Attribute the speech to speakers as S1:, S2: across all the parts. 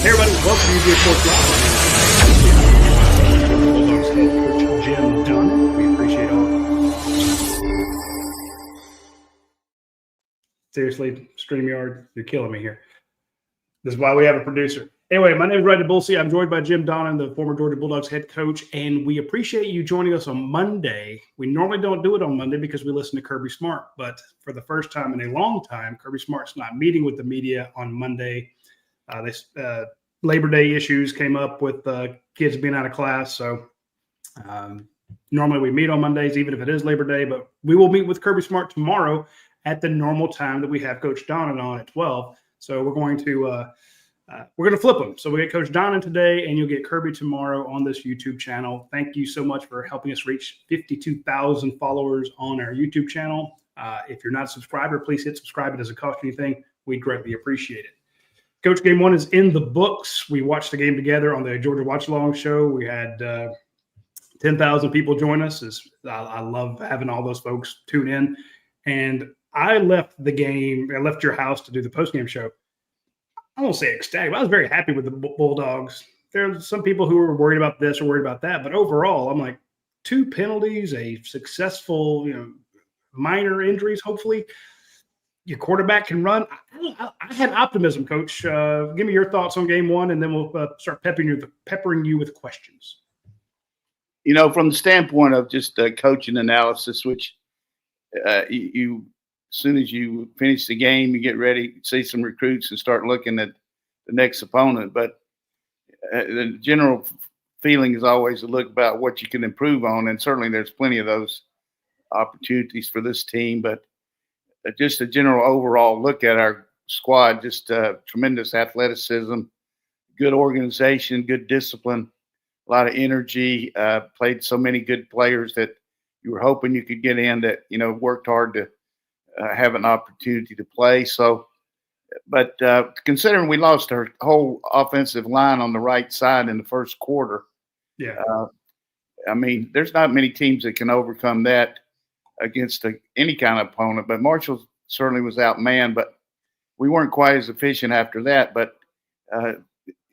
S1: Hey everybody, welcome to UGA Sports Live. Bulldogs head coach Jim Donnan. We appreciate all. Seriously, StreamYard, you're killing me here. This is why we have a producer. Anyway, my name is Brandon Bullsey. I'm joined by Jim Donnan, the former Georgia Bulldogs head coach, and we appreciate you joining us on Monday. We normally don't do it on Monday because we listen to Kirby Smart, but for the first time in a long time, Kirby Smart's not meeting with the media on Monday. Labor Day issues came up with kids being out of class. So normally we meet on Mondays, even if it is Labor Day, but we will meet with Kirby Smart tomorrow at the normal time that we have Coach Donnan on at 12. So we're going to flip them. So we get Coach Donnan today, and you'll get Kirby tomorrow on this YouTube channel. Thank you so much for helping us reach 52,000 followers on our YouTube channel. If you're not a subscriber, please hit subscribe. It doesn't cost you anything. We'd greatly appreciate it. Coach, game one is in the books. We watched the game together on the Georgia Watch Along show. We had 10,000 people join us. I love having all those folks tune in. And I left the game. I left your house to do the postgame show. I won't say ecstatic, but I was very happy with the Bulldogs. There are some people who were worried about this or worried about that. But overall, I'm like, 2 penalties, a successful, minor injuries, hopefully. Your quarterback can run. I had optimism, Coach. Give me your thoughts on game one, and then we'll start peppering you with questions.
S2: From the standpoint of just coaching analysis, which you as soon as you finish the game, you get ready, see some recruits, and start looking at the next opponent. But the general feeling is always to look about what you can improve on, and certainly there's plenty of those opportunities for this team. But just a general overall look at our squad, just tremendous athleticism, good organization, good discipline, a lot of energy, played so many good players that you were hoping you could get in that, worked hard to have an opportunity to play. So, but considering we lost our whole offensive line on the right side in the first quarter, there's not many teams that can overcome that against any kind of opponent. But Marshall certainly was outmanned, but we weren't quite as efficient after that. But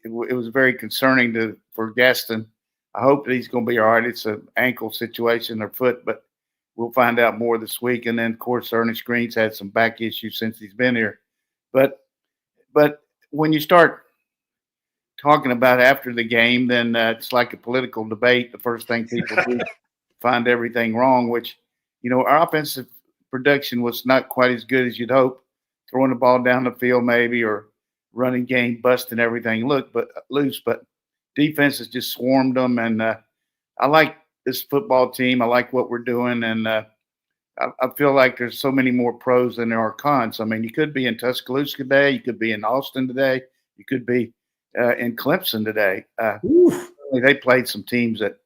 S2: it was very concerning for Gaston. I hope that he's going to be all right. It's an ankle situation or foot, but we'll find out more this week. And then, of course, Ernest Green's had some back issues since he's been here. But when you start talking about after the game, then it's like a political debate. The first thing people do find everything wrong, which our offensive production was not quite as good as you'd hope, throwing the ball down the field maybe, or running game, busting everything loose. But defense has just swarmed them, and I like this football team. I like what we're doing, and I feel like there's so many more pros than there are cons. You could be in Tuscaloosa today. You could be in Austin today. You could be in Clemson today. They played some teams that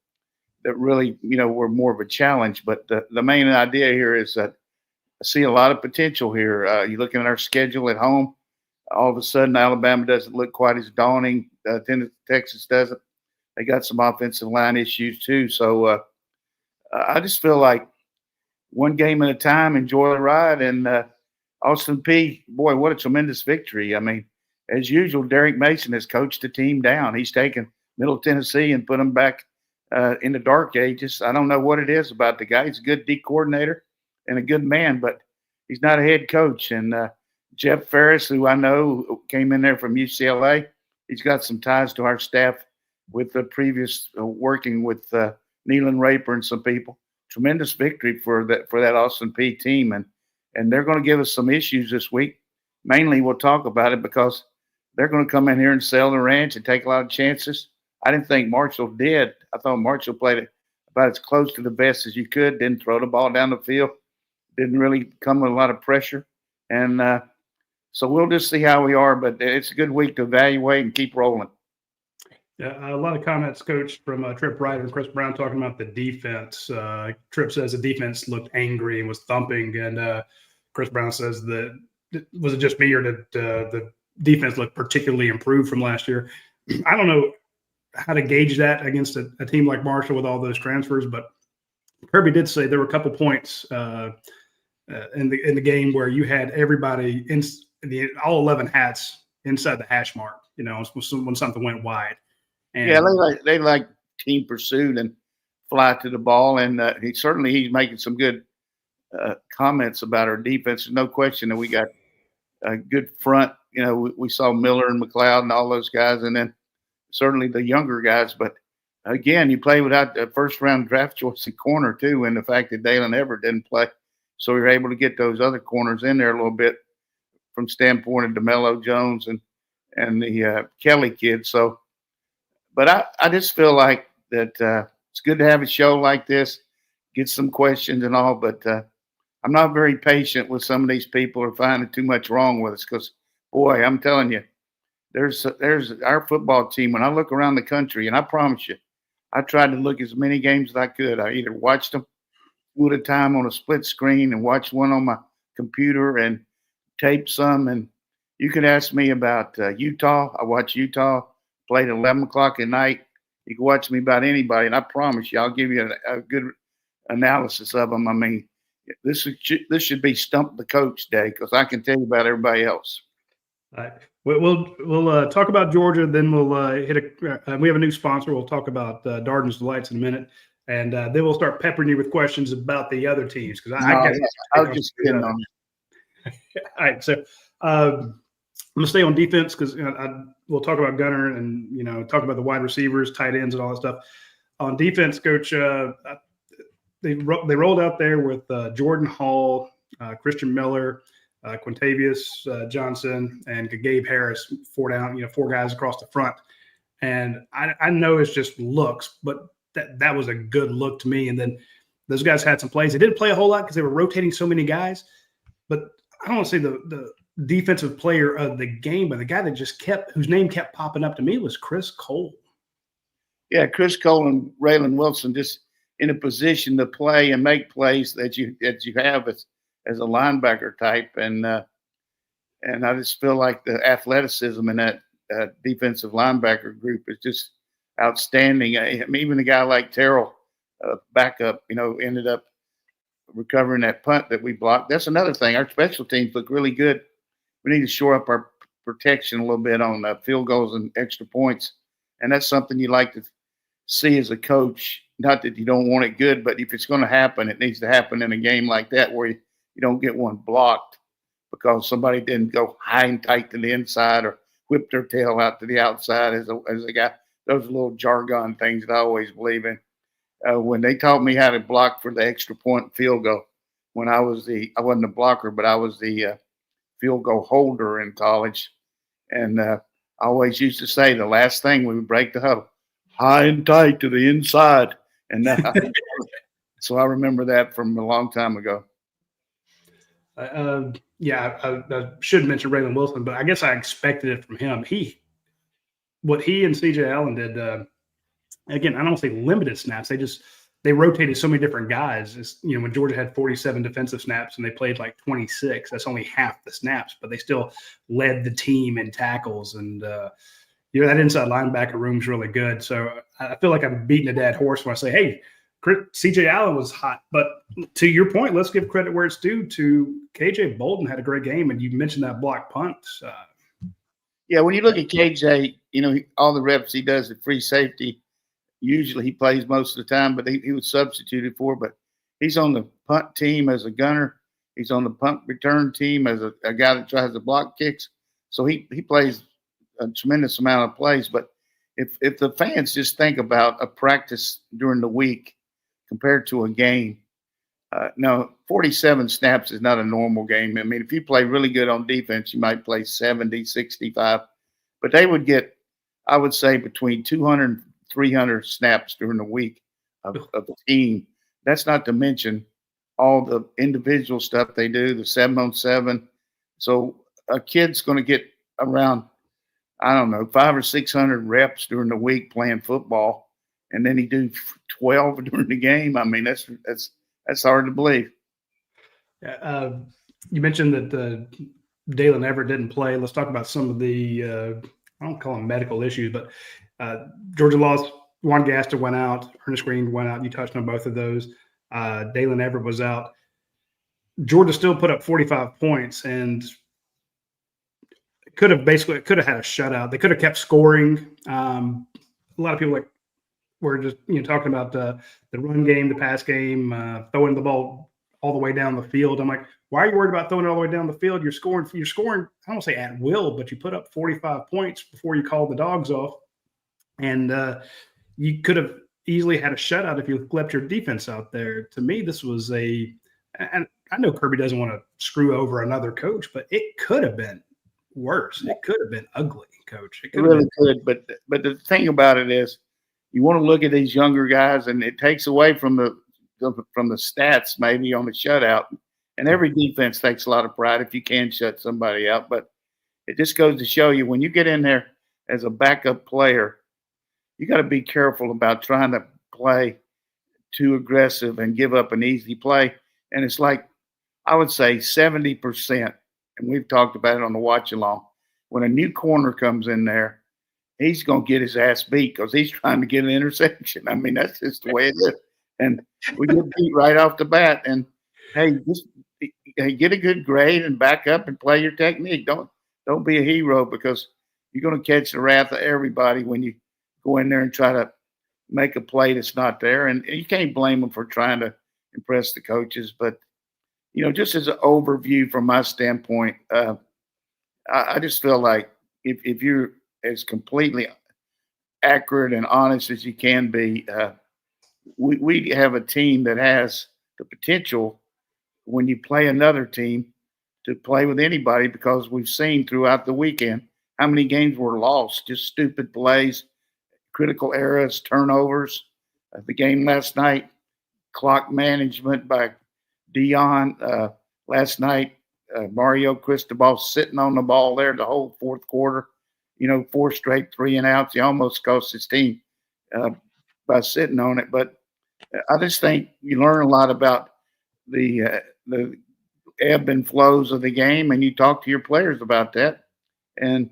S2: really, were more of a challenge. But the main idea here is that I see a lot of potential here. You're looking at our schedule at home. All of a sudden, Alabama doesn't look quite as daunting. Texas doesn't. They got some offensive line issues too. So I just feel like one game at a time, enjoy the ride. And Austin Peay, boy, what a tremendous victory. As usual, Derek Mason has coached the team down. He's taken Middle Tennessee and put them back in the dark ages. I don't know what it is about the guy. He's a good D coordinator and a good man, but he's not a head coach. And Jeff Ferris, who I know came in there from UCLA, he's got some ties to our staff with the previous working with Nealon Raper and some people. Tremendous victory for that Austin Peay team, and they're going to give us some issues this week. Mainly, we'll talk about it because they're going to come in here and sell the ranch and take a lot of chances. I didn't think Marshall did. I thought Marshall played it about as close to the best as you could. Didn't throw the ball down the field. Didn't really come with a lot of pressure, and so we'll just see how we are. But it's a good week to evaluate and keep rolling.
S1: Yeah, a lot of comments, Coach, from Trip Ryder and Chris Brown talking about the defense. Trip says the defense looked angry and was thumping, and Chris Brown says that was it just me or did the defense look particularly improved from last year? I don't know how to gauge that against a team like Marshall with all those transfers, but Kirby did say there were a couple points in the game where you had everybody all 11 hats inside the hash mark. when something went wide. And
S2: yeah, they like team pursuit and fly to the ball, and he's making some good comments about our defense. There's no question that we got a good front. We saw Miller and McLeod and all those guys, and then certainly the younger guys. But again, you play without a first-round draft choice in corner too, and the fact that Dalen Everett didn't play, so we were able to get those other corners in there a little bit from standpoint of DeMello Jones and the Kelly kid. So, but I just feel like that it's good to have a show like this, get some questions and all, but I'm not very patient with some of these people who are finding too much wrong with us because, boy, I'm telling you, there's our football team. When I look around the country, and I promise you, I tried to look as many games as I could. I either watched them two at a time on a split screen and watched one on my computer and taped some. And you could ask me about Utah. I watched Utah played at 11 o'clock at night. You can watch me about anybody, and I promise you, I'll give you a good analysis of them. I mean, this should be Stump the Coach Day because I can tell you about everybody else.
S1: All right. We'll talk about Georgia, then we'll we have a new sponsor. We'll talk about Darden's Delights in a minute, and then we'll start peppering you with questions about the other teams because I
S2: was just kidding on
S1: it. All right, so I'm gonna stay on defense because we'll talk about Gunner and talk about the wide receivers, tight ends, and all that stuff. On defense, Coach, they rolled out there with Jordan Hall, Christian Miller, Quintavious Johnson, and Gabe Harris, four guys across the front. And I know it's just looks, but that was a good look to me. And then those guys had some plays. They didn't play a whole lot because they were rotating so many guys. But I don't want to say the defensive player of the game, but the guy that whose name kept popping up to me was Chris Cole.
S2: Yeah, Chris Cole and Raylan Wilson just in a position to play and make plays that you have as a linebacker type, and I just feel like the athleticism in that defensive linebacker group is just outstanding. I mean, even a guy like Terrell, backup, ended up recovering that punt that we blocked. That's another thing. Our special teams look really good. We need to shore up our protection a little bit on field goals and extra points, and that's something you like to see as a coach. Not that you don't want it good, but if it's going to happen, it needs to happen in a game like that where you don't get one blocked because somebody didn't go high and tight to the inside or whip their tail out to the outside as a guy. Those little jargon things that I always believe in. When they taught me how to block for the extra point field goal, when I wasn't a blocker, but I was the field goal holder in college. And I always used to say the last thing we would break the huddle, high and tight to the inside. And so I remember that from a long time ago.
S1: I should mention Raylan Wilson, but I guess I expected it from him. What he and CJ Allen did, again, I don't say limited snaps. They rotated so many different guys. When Georgia had 47 defensive snaps and they played like 26, that's only half the snaps, but they still led the team in tackles. And, that inside linebacker room is really good. So I feel like I'm beating a dead horse when I say, hey, CJ Allen was hot. But to your point, let's give credit where it's due to KJ Bolden had a great game. And you mentioned that block punt.
S2: Yeah, when you look at KJ, all the reps he does at free safety, usually he plays most of the time, but he was substituted for. But he's on the punt team as a gunner. He's on the punt return team as a guy that tries to block kicks. So he plays a tremendous amount of plays. But if the fans just think about a practice during the week compared to a game, 47 snaps is not a normal game. I mean, if you play really good on defense, you might play 70, 65. But they would get, I would say, between 200 and 300 snaps during the week of the team. That's not to mention all the individual stuff they do, the 7-on-7. So a kid's going to get around, 500 or 600 reps during the week playing football, and then he do 12 during the game. I mean, that's hard to believe.
S1: You mentioned that Dalen Everett didn't play. Let's talk about some of the I don't call them medical issues, but Georgia lost. Juan Gaston went out. Ernest Green went out. You touched on both of those. Dalen Everett was out. Georgia still put up 45 points, and could have had a shutout. They could have kept scoring. A lot of people were just talking about the run game, the pass game, throwing the ball all the way down the field. I'm like, why are you worried about throwing it all the way down the field? You're scoring. I don't want to say at will, but you put up 45 points before you called the Dogs off, and you could have easily had a shutout if you left your defense out there. To me, this was and I know Kirby doesn't want to screw over another coach, but it could have been worse. It could have been ugly, Coach.
S2: It really could. But the thing about it is, you want to look at these younger guys, and it takes away from the stats maybe on the shutout. And every defense takes a lot of pride if you can shut somebody out. But it just goes to show you, when you get in there as a backup player, you got to be careful about trying to play too aggressive and give up an easy play. And it's like, I would say 70%, and we've talked about it on the watch along, when a new corner comes in there, he's going to get his ass beat because he's trying to get an interception. I mean, that's just the way it is. And we get beat right off the bat. And, hey, just get a good grade and back up and play your technique. Don't be a hero, because you're going to catch the wrath of everybody when you go in there and try to make a play that's not there. And you can't blame them for trying to impress the coaches. But, just as an overview from my standpoint, I just feel like if you're as completely accurate and honest as you can be, we have a team that has the potential, when you play another team, to play with anybody, because we've seen throughout the weekend how many games were lost, just stupid plays, critical errors, turnovers. The game last night, clock management by Dion. Last night, Mario Cristobal sitting on the ball there the whole fourth quarter, 4 straight 3-and-outs. He almost cost his team by sitting on it. But I just think you learn a lot about the ebb and flows of the game, and you talk to your players about that. And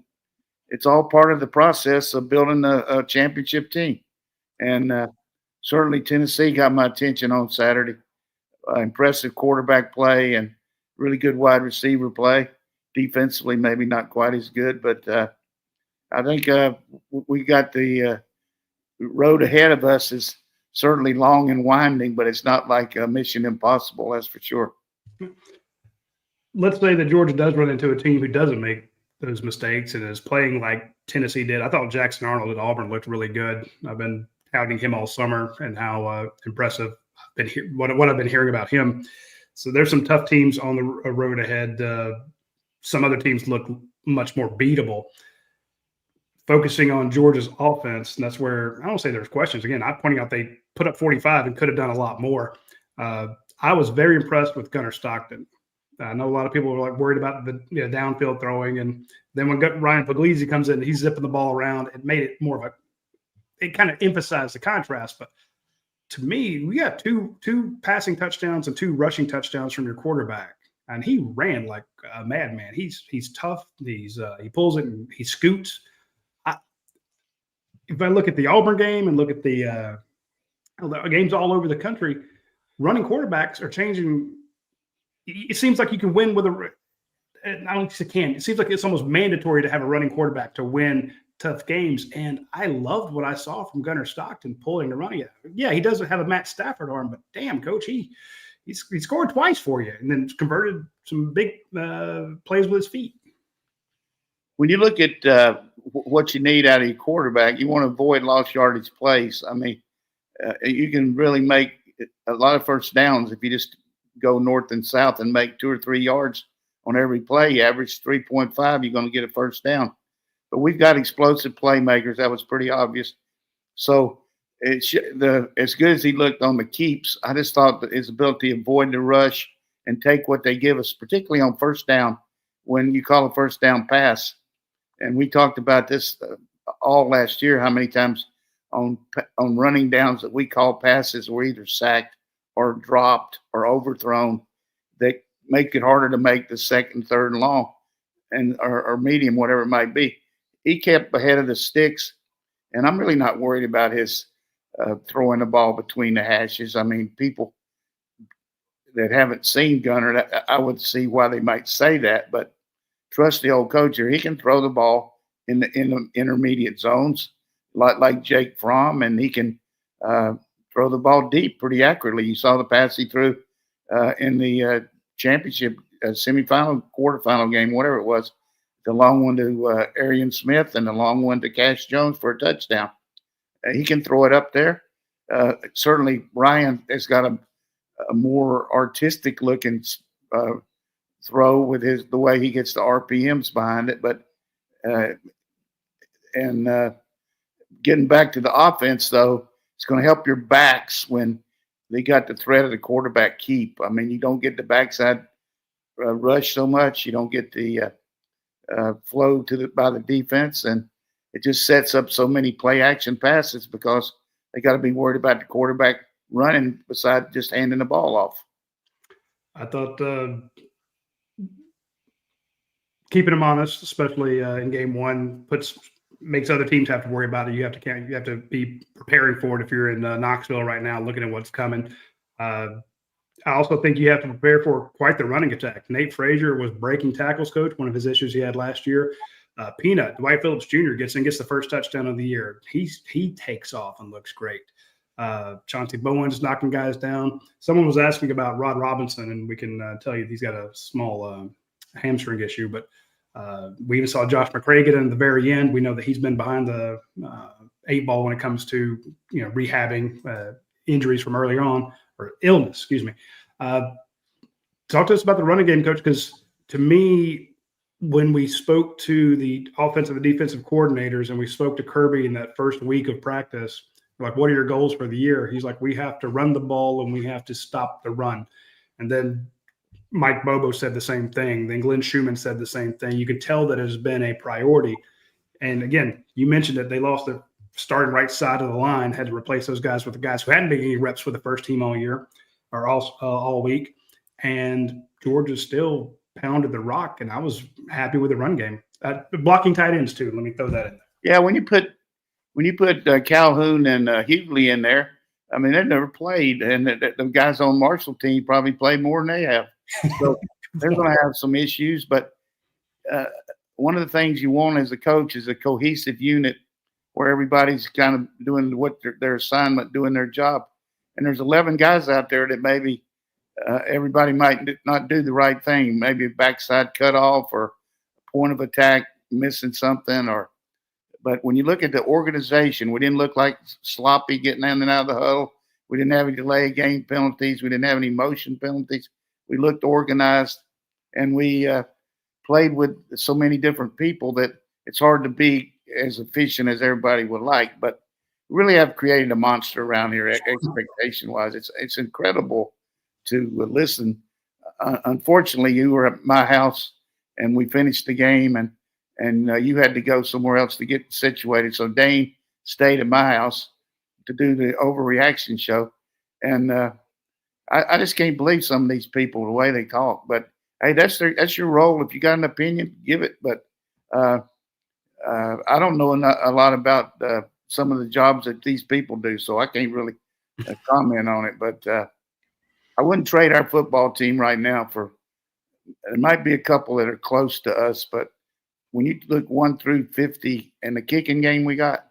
S2: it's all part of the process of building a championship team. And certainly Tennessee got my attention on Saturday. Impressive quarterback play and really good wide receiver play. Defensively, maybe not quite as good, but I think we got the road ahead of us is certainly long and winding, but it's not like a mission impossible, that's for sure.
S1: Let's say that Georgia does run into a team who doesn't make those mistakes and is playing like Tennessee did. I thought Jackson Arnold at Auburn looked really good. I've been touting him all summer and how impressive what I've been hearing about him. So there's some tough teams on the road ahead. Some other teams look much more beatable. Focusing on Georgia's offense, and that's where I don't say there's questions. Again, I'm pointing out they put up 45 and could have done a lot more. I was very impressed with Gunnar Stockton. I know a lot of people were worried about the downfield throwing, and then when Ryan Puglisi comes in, he's zipping the ball around. It made it more of it kind of emphasized the contrast. But to me, we got two passing touchdowns and 2 rushing touchdowns from your quarterback, and he ran like a madman. He's tough. He pulls it and he scoots. If I look at the Auburn game and look at the games all over the country, running quarterbacks are changing. It seems like you can win with I don't think you can. It seems like it's almost mandatory to have a running quarterback to win tough games. And I loved what I saw from Gunnar Stockton pulling the running. Yeah, he doesn't have a Matt Stafford arm, but damn, Coach, he scored twice for you and then converted some big plays with his feet.
S2: When you look at what you need out of your quarterback, you want to avoid lost yardage plays. I mean, you can really make a lot of first downs if you just go north and south and make 2 or 3 yards on every play. You average 3.5, you're going to get a first down. But we've got explosive playmakers. That was pretty obvious. So as good as he looked on the keeps, I just thought that his ability to avoid the rush and take what they give us, particularly on first down, when you call a first down pass. And we talked about this all last year, how many times on running downs that we call passes were either sacked or dropped or overthrown. They make it harder to make the second, third, and long or medium, whatever it might be. He kept ahead of the sticks, and I'm really not worried about his throwing the ball between the hashes. I mean, people that haven't seen Gunnar, I would see why they might say that, but trust the old coach here. He can throw the ball in the intermediate zones, like Jake Fromm, and he can throw the ball deep pretty accurately. You saw the pass he threw in the championship semifinal, quarterfinal game, whatever it was. The long one to Arian Smith and the long one to Cash Jones for a touchdown. He can throw it up there. Certainly, Ryan has got a more artistic looking throw with the way he gets the RPMs behind it. But getting back to the offense, though, it's going to help your backs when they got the threat of the quarterback keep. I mean, you don't get the backside rush so much. You don't get the flow by the defense, and it just sets up so many play action passes because they got to be worried about the quarterback running besides just handing the ball off.
S1: I thought keeping them honest, especially in game one, makes other teams have to worry about it. You have to be preparing for it if you're in Knoxville right now, looking at what's coming. I also think you have to prepare for quite the running attack. Nate Frazier was breaking tackles, coach, one of his issues he had last year. Peanut, Dwight Phillips Jr. gets the first touchdown of the year. He takes off and looks great. Chauncey Bowen's knocking guys down. Someone was asking about Rod Robinson, and we can tell you he's got a small hamstring issue. But we even saw Josh McCray get in at the very end. We know that he's been behind the 8 ball when it comes to rehabbing injuries from earlier on, or illness. Excuse me. Talk to us about the running game, coach, because to me, when we spoke to the offensive and defensive coordinators and we spoke to Kirby in that first week of practice, like, what are your goals for the year? He's like, we have to run the ball and we have to stop the run. And then Mike Bobo said the same thing. Then Glenn Schumann said the same thing. You can tell that it has been a priority. And again, you mentioned that they lost their starting right side of the line, had to replace those guys with the guys who hadn't been any reps with the first team all year or all week. And Georgia still pounded the rock, and I was happy with the run game. Blocking tight ends too. Let me throw that in there.
S2: Yeah, when you put Calhoun and Hughley in there, I mean, they've never played, and the guys on Marshall team probably played more than they have. So they're going to have some issues. But one of the things you want as a coach is a cohesive unit where everybody's kind of doing what their assignment, doing their job. And there's 11 guys out there that maybe everybody might not do the right thing, maybe a backside cutoff or point of attack missing something. But when you look at the organization, we didn't look like sloppy getting in and out of the huddle. We didn't have any delay game penalties. We didn't have any motion penalties. We looked organized, and we played with so many different people that it's hard to be as efficient as everybody would like. But we really have created a monster around here expectation-wise. It's incredible to listen. Unfortunately, you were at my house, and we finished the game, and you had to go somewhere else to get situated. So Dane stayed at my house to do the overreaction show. And I just can't believe some of these people, the way they talk. But, hey, that's your role. If you got an opinion, give it. But I don't know a lot about some of the jobs that these people do, so I can't really comment on it. But I wouldn't trade our football team right now for – there might be a couple that are close to us, but when you look 1 through 50 and the kicking game we got,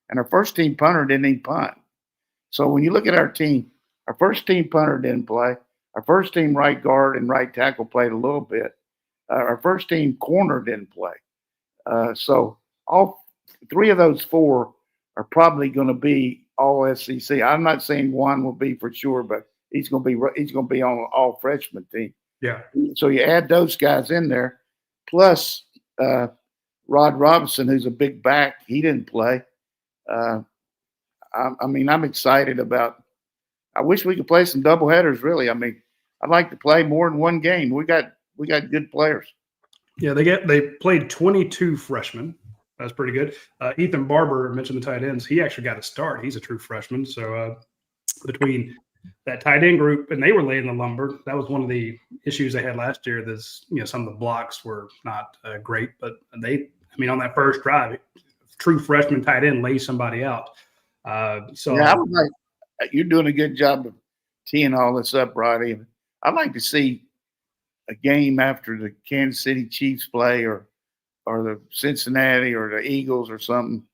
S2: and our first team punter didn't even punt. So when you look at our team, our first team punter didn't play. Our first team right guard and right tackle played a little bit. Our first team corner didn't play. So all 3 of those 4 are probably going to be all SEC. I'm not saying one will be for sure, but he's going to be on an all freshman team.
S1: Yeah.
S2: So you add those guys in there, plus Rod Robinson, who's a big back, he didn't play. I mean, I'm excited about. I wish we could play some doubleheaders. Really, I mean, I'd like to play more than one game. We got good players.
S1: Yeah, they played 22 freshmen. That's pretty good. Ethan Barber mentioned the tight ends. He actually got a start. He's a true freshman. So between that tight end group, and they were laying the lumber. That was one of the issues they had last year. Some of the blocks were not great, but on that first drive, true freshman tight end lays somebody out. So
S2: yeah, I was like, you're doing a good job of teeing all this up, Roddy. I'd like to see a game after the Kansas City Chiefs play or the Cincinnati or the Eagles or something,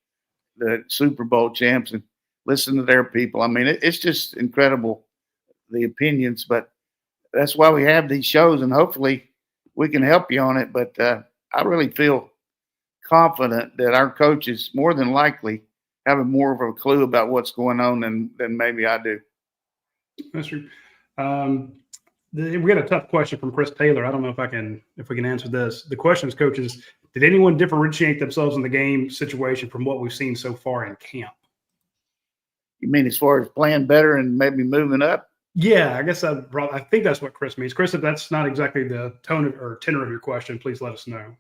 S2: the Super Bowl champs, and listen to their people. I mean, it's just incredible, the opinions, but that's why we have these shows, and hopefully we can help you on it. But I really feel confident that our coaches more than likely have more of a clue about what's going on than maybe I do.
S1: That's true. We got a tough question from Chris Taylor. I don't know if we can answer this. The question is, coaches, did anyone differentiate themselves in the game situation from what we've seen so far in camp?
S2: You mean as far as playing better and maybe moving up?
S1: Yeah, I guess I think that's what Chris means. Chris, if that's not exactly the tone or tenor of your question, please let us know.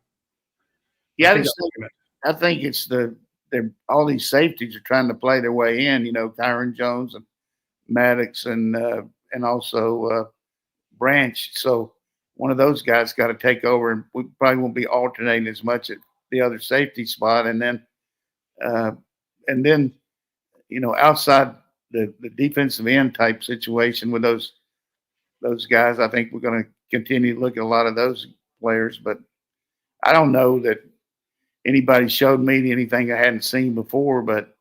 S2: Yeah, I think it's all these safeties are trying to play their way in. Kyron Jones and Maddox and also Branch. So one of those guys got to take over, and we probably won't be alternating as much at the other safety spot. And then outside the defensive end type situation with those guys, I think we're going to continue to look at a lot of those players. But I don't know that anybody showed me anything I hadn't seen before. But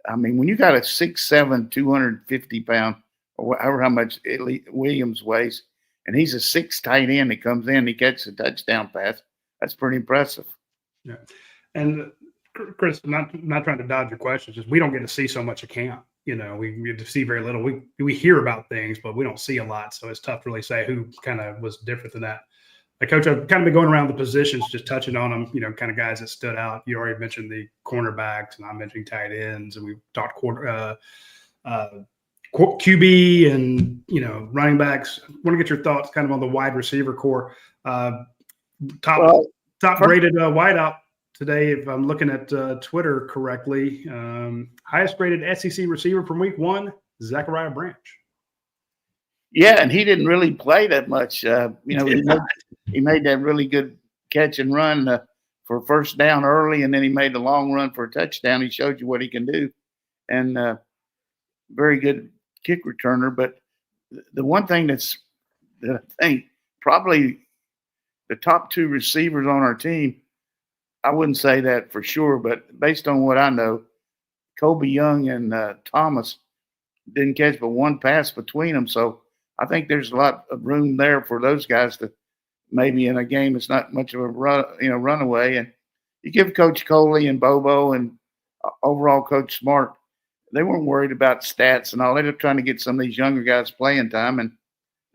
S2: I mean, when you got a 6'7", 250-pound, or however how much Williams weighs, and he's a 6 tight end that comes in, he catches a touchdown pass, that's pretty impressive.
S1: Yeah. And Chris, not trying to dodge your questions, just we don't get to see so much of camp. We get to see very little. We hear about things, but we don't see a lot. So it's tough to really say who kind of was different than that. Coach, I've kind of been going around the positions, just touching on them, kind of guys that stood out. You already mentioned the cornerbacks, and I'm mentioning tight ends, and we've talked QB and, running backs. I want to get your thoughts kind of on the wide receiver core. Top graded wideout today, if I'm looking at Twitter correctly. Highest graded SEC receiver from week 1, Zachariah Branch.
S2: Yeah, and he didn't really play that much. He made that really good catch and run for first down early, and then he made the long run for a touchdown. He showed you what he can do, and very good kick returner. But the one thing that I think probably the top 2 receivers on our team, I wouldn't say that for sure, but based on what I know, Kobe Young and Thomas didn't catch but one pass between them. So I think there's a lot of room there for those guys to maybe in a game it's not much of a runaway. And you give Coach Coley and Bobo and overall Coach Smart, they weren't worried about stats and all. They're trying to get some of these younger guys playing time.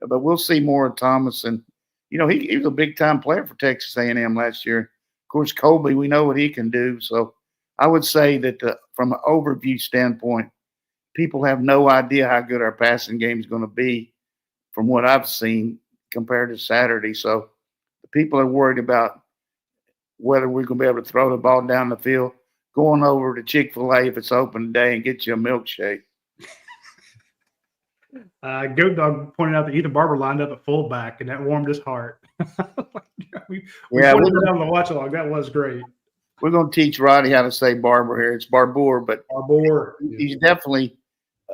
S2: But we'll see more of Thomas. And, he was a big-time player for Texas A&M last year. Of course, Colby, we know what he can do. So I would say that from an overview standpoint, people have no idea how good our passing game is going to be from what I've seen compared to Saturday. So the people are worried about whether we're going to be able to throw the ball down the field, going over to Chick-fil-A if it's open today and get you a milkshake.
S1: Goat Dog pointed out that Ethan Barber lined up at fullback, and that warmed his heart. we put it on the watch along. That was great.
S2: We're going to teach Roddy how to say Barber here. It's Barbour, but he's definitely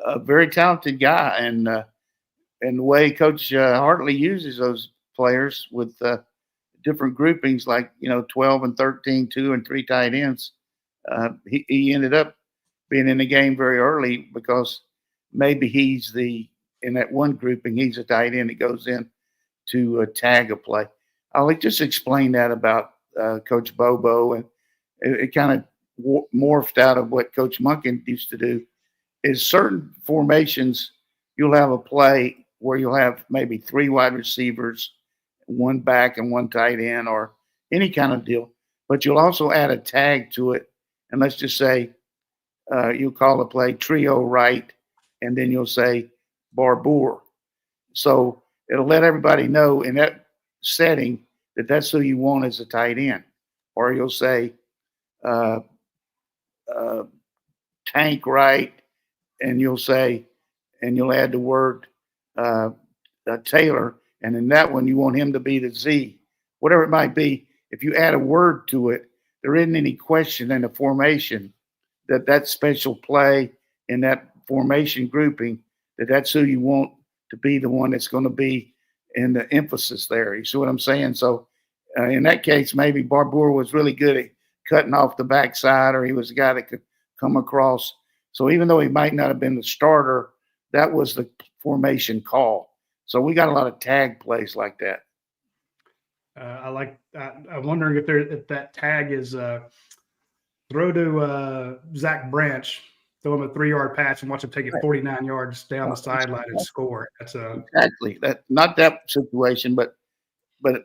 S2: a very talented guy. And the way Coach Hartley uses those players with different groupings like, 12 and 13, 2 and 3 tight ends, he ended up being in the game very early because maybe in that one grouping, he's a tight end that goes in to tag a play. I'll just explain that about Coach Bobo, and it kind of morphed out of what Coach Munkin used to do. Is certain formations, you'll have a play where you'll have maybe 3 wide receivers, 1 back and 1 tight end, or any kind of deal. But you'll also add a tag to it, and let's just say you'll call the play trio right, and then you'll say Barbour. So it'll let everybody know in that setting that that's who you want as a tight end. Or you'll say tank right, and you'll add the word Taylor, and in that one you want him to be the Z. Whatever it might be, if you add a word to it, there isn't any question in the formation that special play in that formation grouping, that's who you want to be the one that's going to be in the emphasis there. You see what I'm saying? So in that case, maybe Barbour was really good at cutting off the backside, or he was the guy that could come across. So even though he might not have been the starter, that was the formation call. So we got a lot of tag plays like that.
S1: I'm wondering if that tag is throw to Zach Branch, throw him a 3-yard pass and watch him take it 49 yards down the sideline and score. That's
S2: exactly that. Not that situation, but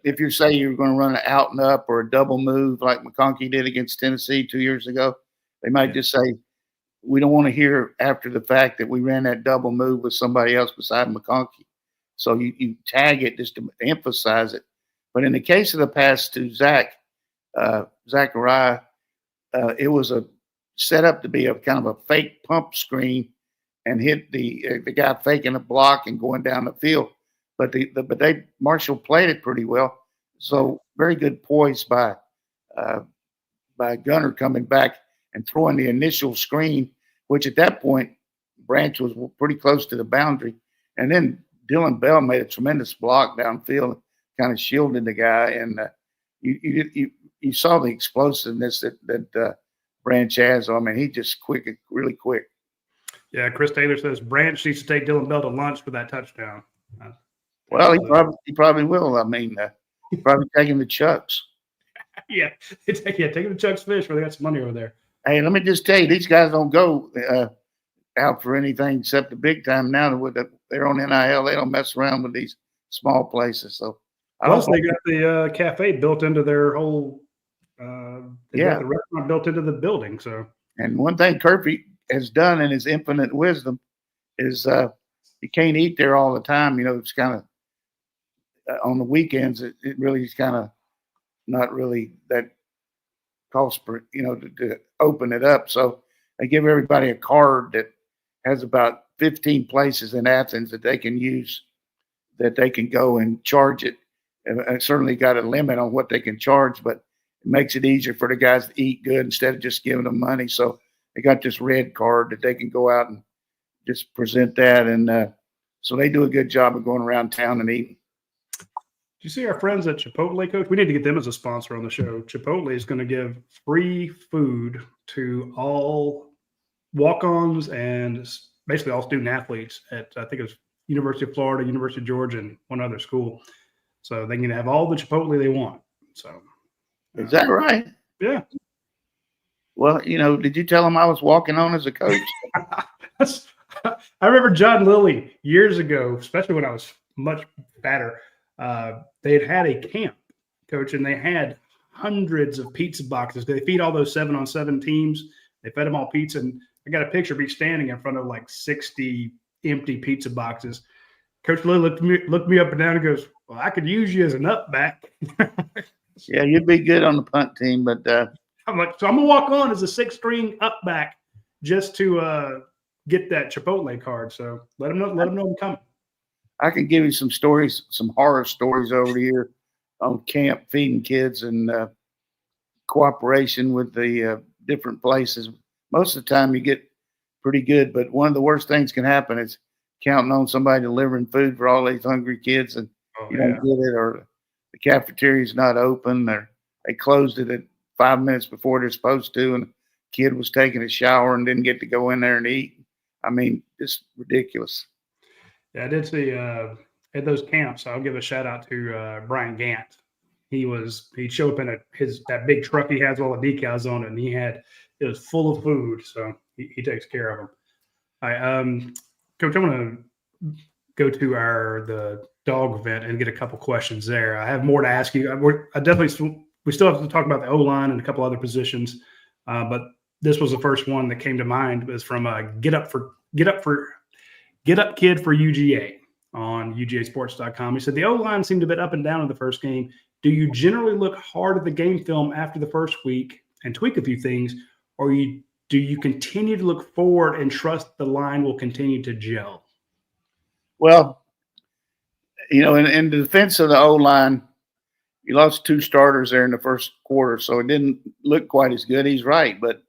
S2: if you say you're going to run an out and up or a double move like McConkey did against Tennessee 2 years ago, they might just say, we don't want to hear after the fact that we ran that double move with somebody else beside McConkey. So you tag it just to emphasize it. But in the case of the pass to Zachariah, it was set up to be a kind of a fake pump screen and hit the guy faking a block and going down the field. But Marshall played it pretty well. So very good poise by Gunner coming back and throwing the initial screen, which at that point Branch was pretty close to the boundary, and then Dylan Bell made a tremendous block downfield, kind of shielded the guy, and you saw the explosiveness that Branch has. I mean, he just really quick.
S1: Yeah, Chris Taylor says Branch needs to take Dylan Bell to lunch for that touchdown.
S2: Well, he probably will. I mean, probably take him to Chuck's.
S1: Yeah, take him to Chuck's Fish where they got some money over there.
S2: Hey, let me just tell you, these guys don't go out for anything except the big time now. They're on NIL. They don't mess around with these small places. So
S1: plus, they got the cafe built into their whole. Got the restaurant built into the building. So, and
S2: one thing Kirby has done in his infinite wisdom is you can't eat there all the time. You know, it's kind of on the weekends. It really is kind of not really that cost per, to open it up. So they give everybody a card that has about 15 places in Athens that they can use, that they can go and charge it. And I certainly got a limit on what they can charge, but it makes it easier for the guys to eat good instead of just giving them money. So they got this red card that they can go out and just present that. And so they do a good job of going around town and eating.
S1: Do you see our friends at Chipotle, Coach? We need to get them as a sponsor on the show. Chipotle is going to give free food to all walk-ons and basically all student athletes at, I think it was University of Florida, University of Georgia, and one other school. So they can have all the Chipotle they want. So
S2: is that right?
S1: Yeah.
S2: Well, did you tell them I was walking on as a coach?
S1: I remember John Lilly years ago, especially when I was much fatter. They had a camp, Coach, and they had hundreds of pizza boxes. They feed all those 7-on-7 teams. They fed them all pizza. And I got a picture of me standing in front of like 60 empty pizza boxes. Coach Lilly looked me up and down and goes, well, I could use you as an up back.
S2: Yeah, you'd be good on the punt team, but
S1: I'm like, so I'm gonna walk on as a 6th-string up back just to get that Chipotle card. So let them know I'm coming.
S2: I can give you some stories, some horror stories over here on camp feeding kids and cooperation with the different places. Most of the time you get pretty good, but one of the worst things can happen is counting on somebody delivering food for all these hungry kids and you don't get it, or the cafeteria is not open, or they closed it at 5 minutes before they're supposed to, and the kid was taking a shower and didn't get to go in there and eat. I mean, it's ridiculous.
S1: Yeah, I did see at those camps. I'll give a shout out to Brian Gant. He'd show up in that big truck he has all the decals on it, and it was full of food. So he takes care of them. All right, Coach, I'm going to go to the dog event and get a couple questions there. I have more to ask you. We still have to talk about the O-line and a couple other positions, but this was the first one that came to mind. It was from Get Up Kid for UGA on UGAsports.com. He said the O-line seemed a bit up and down in the first game. Do you generally look hard at the game film after the first week and tweak a few things, or do you continue to look forward and trust the line will continue to gel?
S2: Well, in the defense of the O-line, you lost 2 starters there in the first quarter, so it didn't look quite as good. He's right, but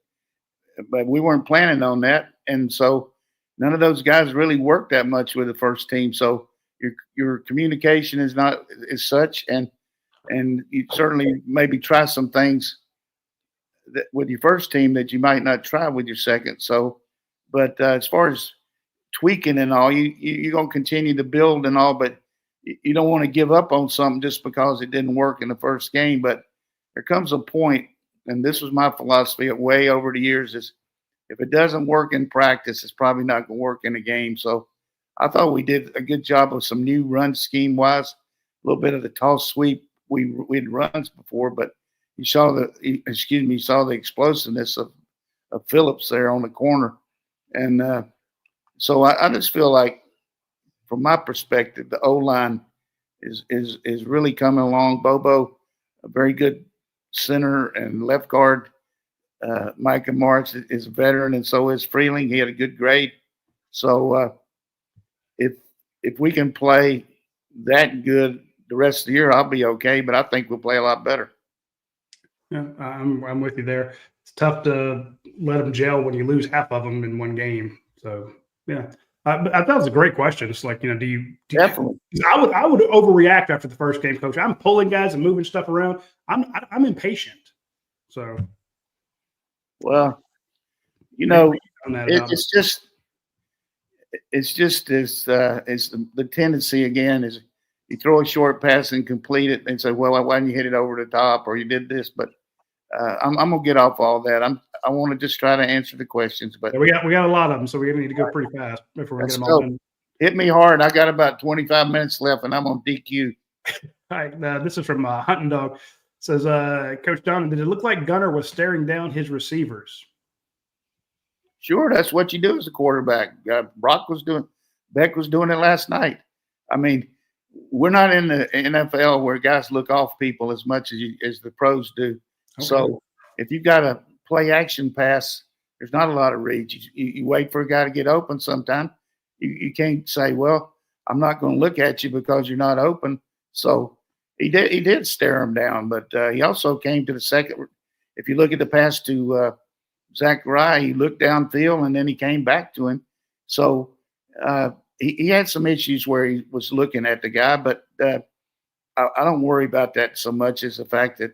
S2: we weren't planning on that, and so none of those guys really worked that much with the first team. So your communication is not is such, and you certainly maybe try some things that with your first team that you might not try with your second. So, but as far as tweaking and all, you're gonna continue to build and all, but you don't want to give up on something just because it didn't work in the first game. But there comes a point, and this was my philosophy way over the years, is if it doesn't work in practice, it's probably not going to work in a game. So I thought we did a good job of some new run scheme wise, a little bit of the toss sweep. We'd runs before, but you saw the explosiveness of Phillips there on the corner. And so I just feel like, from my perspective, the O-line is really coming along. Bobo, a very good center and left guard. Micah Marks is a veteran, and so is Freeling. He had a good grade. So if we can play that good the rest of the year, I'll be okay. But I think we'll play a lot better.
S1: Yeah, I'm with you there. It's tough to let them gel when you lose half of them in one game. So yeah, I thought it was a great question. It's like, do you
S2: definitely?
S1: I would overreact after the first game, Coach. I'm pulling guys and moving stuff around. I'm impatient. So,
S2: well, it's just as the tendency again is you throw a short pass and complete it and say, well, why didn't you hit it over the top, or you did this? But I'm gonna get off all that. I want to just try to answer the questions. But
S1: yeah, we got a lot of them, so we need to go pretty fast if we're gonna get them all done.
S2: Hit me hard. I got about 25 minutes left, and I'm on DQ.
S1: All right, this is from Hunting Dog. It says, Coach Donnan, did it look like Gunner was staring down his receivers?
S2: Sure, that's what you do as a quarterback. Beck was doing it last night. I mean, we're not in the NFL where guys look off people as much as the pros do. Okay. So if you've got a play action pass, there's not a lot of reads. You wait for a guy to get open sometime. You can't say, well, I'm not going to look at you because you're not open. So he did stare him down, but he also came to the second. If you look at the pass to Zachariah, he looked downfield and then he came back to him. So he had some issues where he was looking at the guy, but I don't worry about that so much as the fact that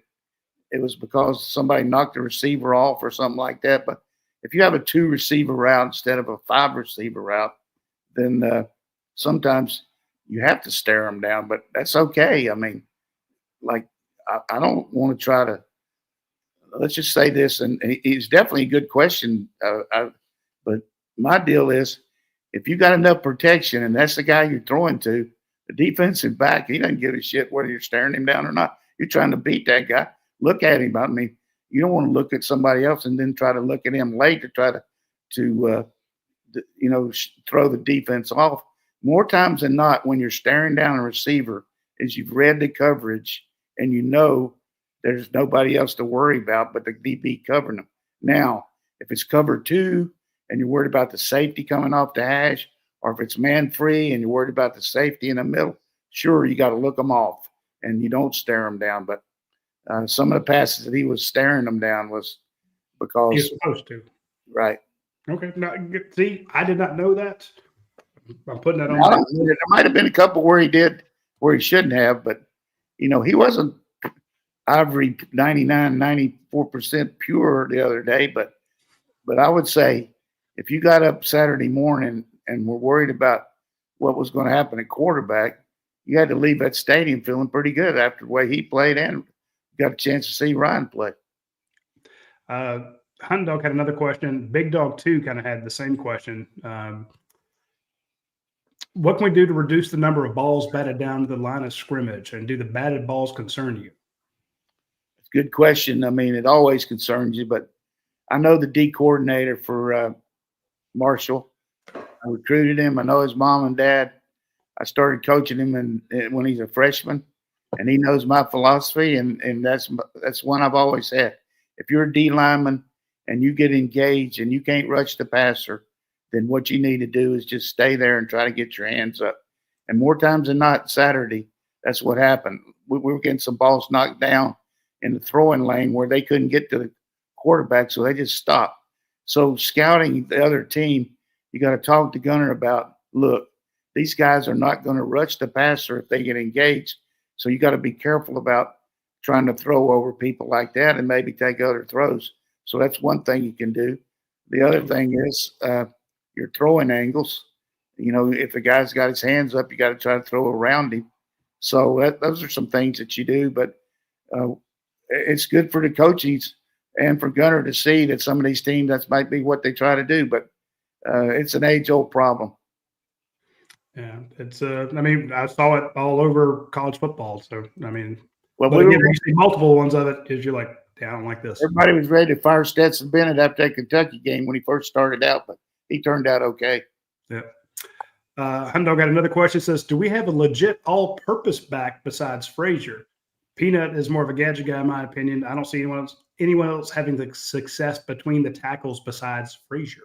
S2: it was because somebody knocked the receiver off or something like that. But if you have a 2 receiver route instead of a 5 receiver route, then sometimes you have to stare them down, but that's okay. I mean, like, I don't want to try to, let's just say this, and it's definitely a good question. But my deal is, if you got enough protection and that's the guy you're throwing to, the defensive back, he doesn't give a shit whether you're staring him down or not. You're trying to beat that guy. Look at him. I mean, you don't want to look at somebody else and then try to look at him late to try to throw the defense off. More times than not, when you're staring down a receiver, is you've read the coverage and you know there's nobody else to worry about but the DB covering them. Now, if it's cover 2 and you're worried about the safety coming off the hash, or if it's man free and you're worried about the safety in the middle, sure, you got to look them off and you don't stare them down. But some of the passes that he was staring them down was because
S1: he's supposed to.
S2: Right.
S1: Okay. Now, see, I did not know that. I'm putting that on.
S2: There might have been a couple where he shouldn't have, but he wasn't Ivory 94% pure the other day. But I would say, if you got up Saturday morning and were worried about what was going to happen at quarterback, you had to leave that stadium feeling pretty good after the way he played and got a chance to see Ryan play.
S1: Hunt Dog had another question. Big Dog 2 kind of had the same question. What can we do to reduce the number of balls batted down to the line of scrimmage, and do the batted balls concern you?
S2: It's a good question. I mean, it always concerns you, but I know the D coordinator for Marshall. I recruited him. I know his mom and dad. I started coaching him when he's a freshman, and he knows my philosophy, and that's one I've always had. If you're a D lineman and you get engaged and you can't rush the passer, then what you need to do is just stay there and try to get your hands up. And more times than not, Saturday, that's what happened. We were getting some balls knocked down in the throwing lane where they couldn't get to the quarterback, so they just stopped. So scouting the other team, you got to talk to Gunner about, look, these guys are not going to rush the passer if they get engaged. So you got to be careful about trying to throw over people like that and maybe take other throws. So that's one thing you can do. The other thing is your throwing angles. You know, if a guy's got his hands up, you got to try to throw around him. So those are some things that you do. But it's good for the coaches and for Gunner to see that some of these teams, that might be what they try to do. But it's an age-old problem.
S1: Yeah, it's I mean, I saw it all over college football. So I mean,
S2: well,
S1: but again, you see multiple ones of it because you're like, yeah, I don't like this.
S2: Everybody was ready to fire Stetson Bennett after that Kentucky game when he first started out, but he turned out okay.
S1: Yeah. Hundo got another question. It says, do we have a legit all-purpose back besides Frazier? Peanut is more of a gadget guy, in my opinion. I don't see anyone else having the success between the tackles besides Frazier.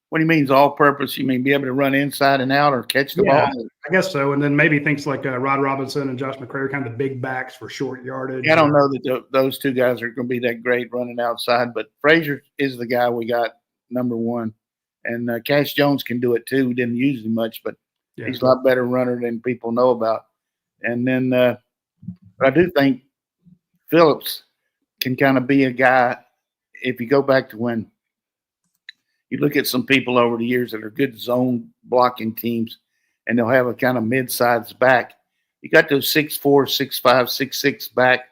S2: What do you mean all-purpose? You mean be able to run inside and out or catch the ball?
S1: I guess so. And then maybe things like Rod Robinson and Josh McCray are kind of the big backs for short yardage.
S2: I don't know that those two guys are going to be that great running outside, but Frazier is the guy we got number one. And Cash Jones can do it too. We didn't use him much, but he's a lot better runner than people know about. And then I do think Phillips can kind of be a guy. If you go back to when you look at some people over the years that are good zone blocking teams, and they'll have a kind of mid-sized back. You got those 6'4", 6'5", 6'6" back,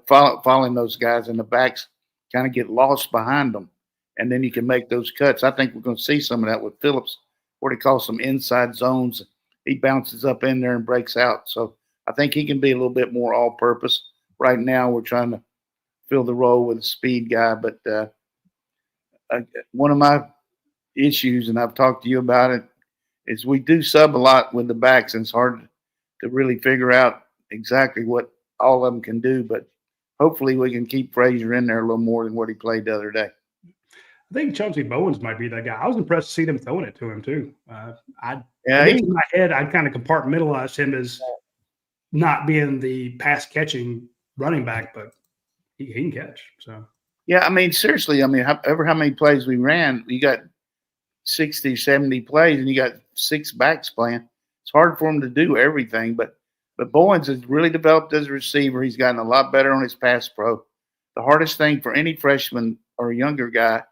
S2: following those guys, and the backs kind of get lost behind them. And then you can make those cuts. I think we're going to see some of that with Phillips, what he calls some inside zones. He bounces up in there and breaks out. So I think he can be a little bit more all-purpose. Right now we're trying to fill the role with a speed guy. But one of my issues, and I've talked to you about it, is we do sub a lot with the backs, and it's hard to really figure out exactly what all of them can do. But hopefully we can keep Frazier in there a little more than what he played the other day.
S1: I think Chauncey Bowens might be that guy. I was impressed to see them throwing it to him too. I
S2: think
S1: in my head, I kind of compartmentalized him as not being the pass catching running back, but he can catch. So
S2: yeah, I mean, seriously, I mean, how many plays we ran, you got 60, 70 plays, and you got 6 backs playing. It's hard for him to do everything, but Bowens has really developed as a receiver. He's gotten a lot better on his pass pro. The hardest thing for any freshman or younger guy,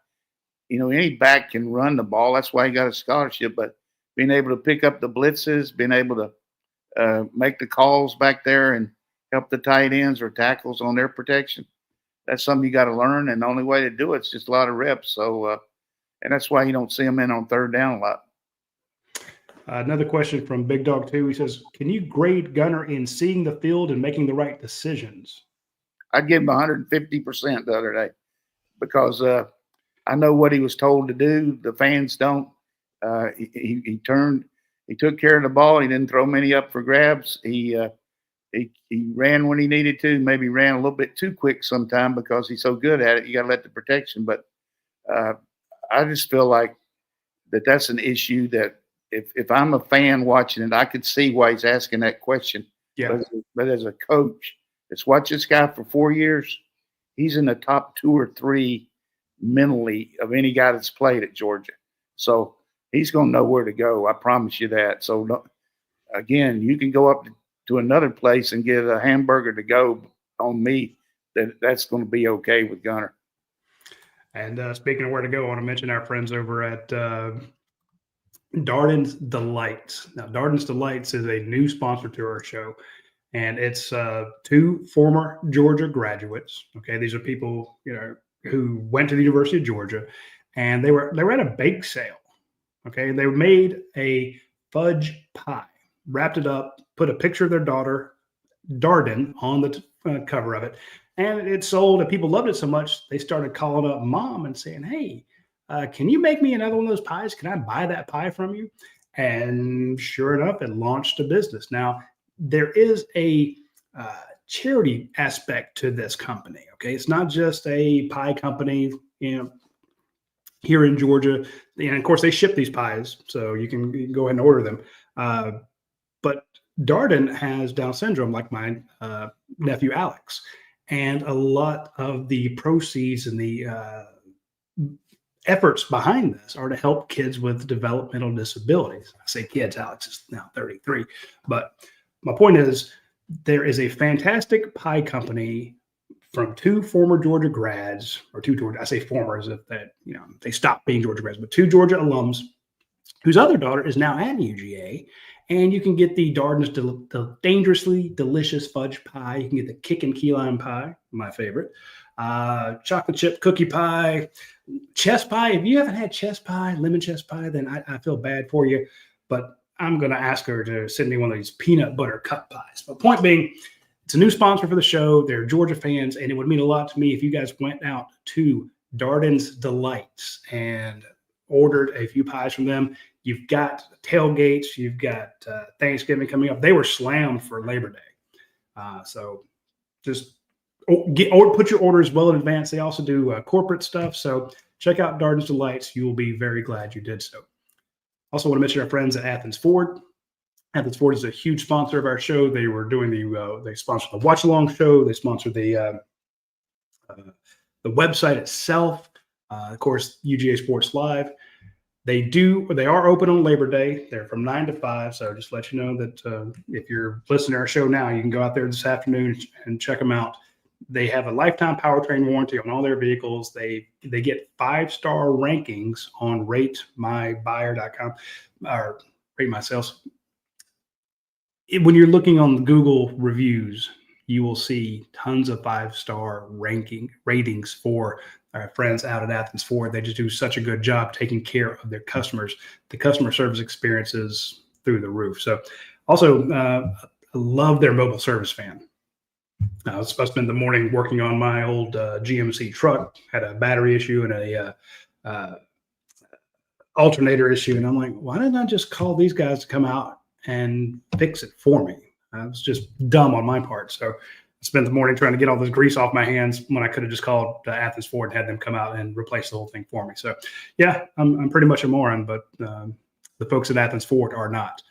S2: you know, any back can run the ball. That's why he got a scholarship. But being able to pick up the blitzes, being able to make the calls back there and help the tight ends or tackles on their protection, that's something you got to learn. And the only way to do it is just a lot of reps. So, and that's why you don't see them in on third down a lot.
S1: Another question from Big Dog 2. He says, can you grade Gunner in seeing the field and making the right decisions?
S2: I'd give him 150% the other day because I know what he was told to do. The fans don't. He took care of the ball. He didn't throw many up for grabs. He ran when he needed to, maybe ran a little bit too quick sometime because he's so good at it. You got to let the protection. But I just feel like that's an issue that if I'm a fan watching it, I could see why he's asking that question.
S1: Yeah.
S2: But as a coach that's watched this guy for 4 years, he's in the top 2 or 3 mentally of any guy that's played at Georgia. So he's going to know where to go. I promise you that. So again, you can go up to another place and get a hamburger to go on me. That's going to be okay with Gunner.
S1: And speaking of where to go, I want to mention our friends over at Darden's Delights. Now, Darden's Delights is a new sponsor to our show, and it's 2 former Georgia graduates. Okay, these are people, you know, who went to the University of Georgia, and they were at a bake sale. Okay, they made a fudge pie, wrapped it up, put a picture of their daughter, Darden, on the cover of it, and it sold. And people loved it so much they started calling up mom and saying, "Hey, can you make me another one of those pies? Can I buy that pie from you?" And sure enough, it launched a business. Now, there is a charity aspect to this company. Okay, it's not just a pie company, you know, here in Georgia. And of course, they ship these pies, so you can go ahead and order them. But Darden has Down syndrome, like my nephew Alex, and a lot of the proceeds and the efforts behind this are to help kids with developmental disabilities. I say kids, Alex is now 33. But my point is, there is a fantastic pie company from two former Georgia grads, or two Georgia, I say former as if that, they stopped being Georgia grads, but two Georgia alums whose other daughter is now at UGA. And you can get the Darden's Dangerously Delicious Fudge Pie. You can get the Kickin' Key Lime Pie, my favorite. Chocolate chip cookie pie, chess pie. If you haven't had chess pie, lemon chess pie, then I feel bad for you. But I'm going to ask her to send me one of these peanut butter cup pies. But point being, it's a new sponsor for the show. They're Georgia fans, and it would mean a lot to me if you guys went out to Darden's Delights and ordered a few pies from them. You've got tailgates. You've got Thanksgiving coming up. They were slammed for Labor Day. So just put your orders well in advance. They also do corporate stuff. So check out Darden's Delights. You will be very glad you did so. Also want to mention our friends at Athens Ford. Athens Ford is a huge sponsor of our show. They were doing they sponsored the watch along show. They sponsored the website itself. Of course, UGA Sports Live. They are open on Labor Day. They're from 9 to 5. So just let you know that if you're listening to our show now, you can go out there this afternoon and check them out. They have a lifetime powertrain warranty on all their vehicles. They get 5-star rankings on ratemybuyer.com or Rate My Sales. When you're looking on Google reviews, you will see tons of 5-star ratings for our friends out at Athens Ford. They just do such a good job taking care of their customers. The customer service experience is through the roof. So also, I love their mobile service van. I spent the morning working on my old GMC truck, had a battery issue and a alternator issue. And I'm like, why didn't I just call these guys to come out and fix it for me? I was just dumb on my part. So I spent the morning trying to get all this grease off my hands when I could have just called Athens Ford and had them come out and replace the whole thing for me. So yeah, I'm pretty much a moron, but the folks at Athens Ford are not.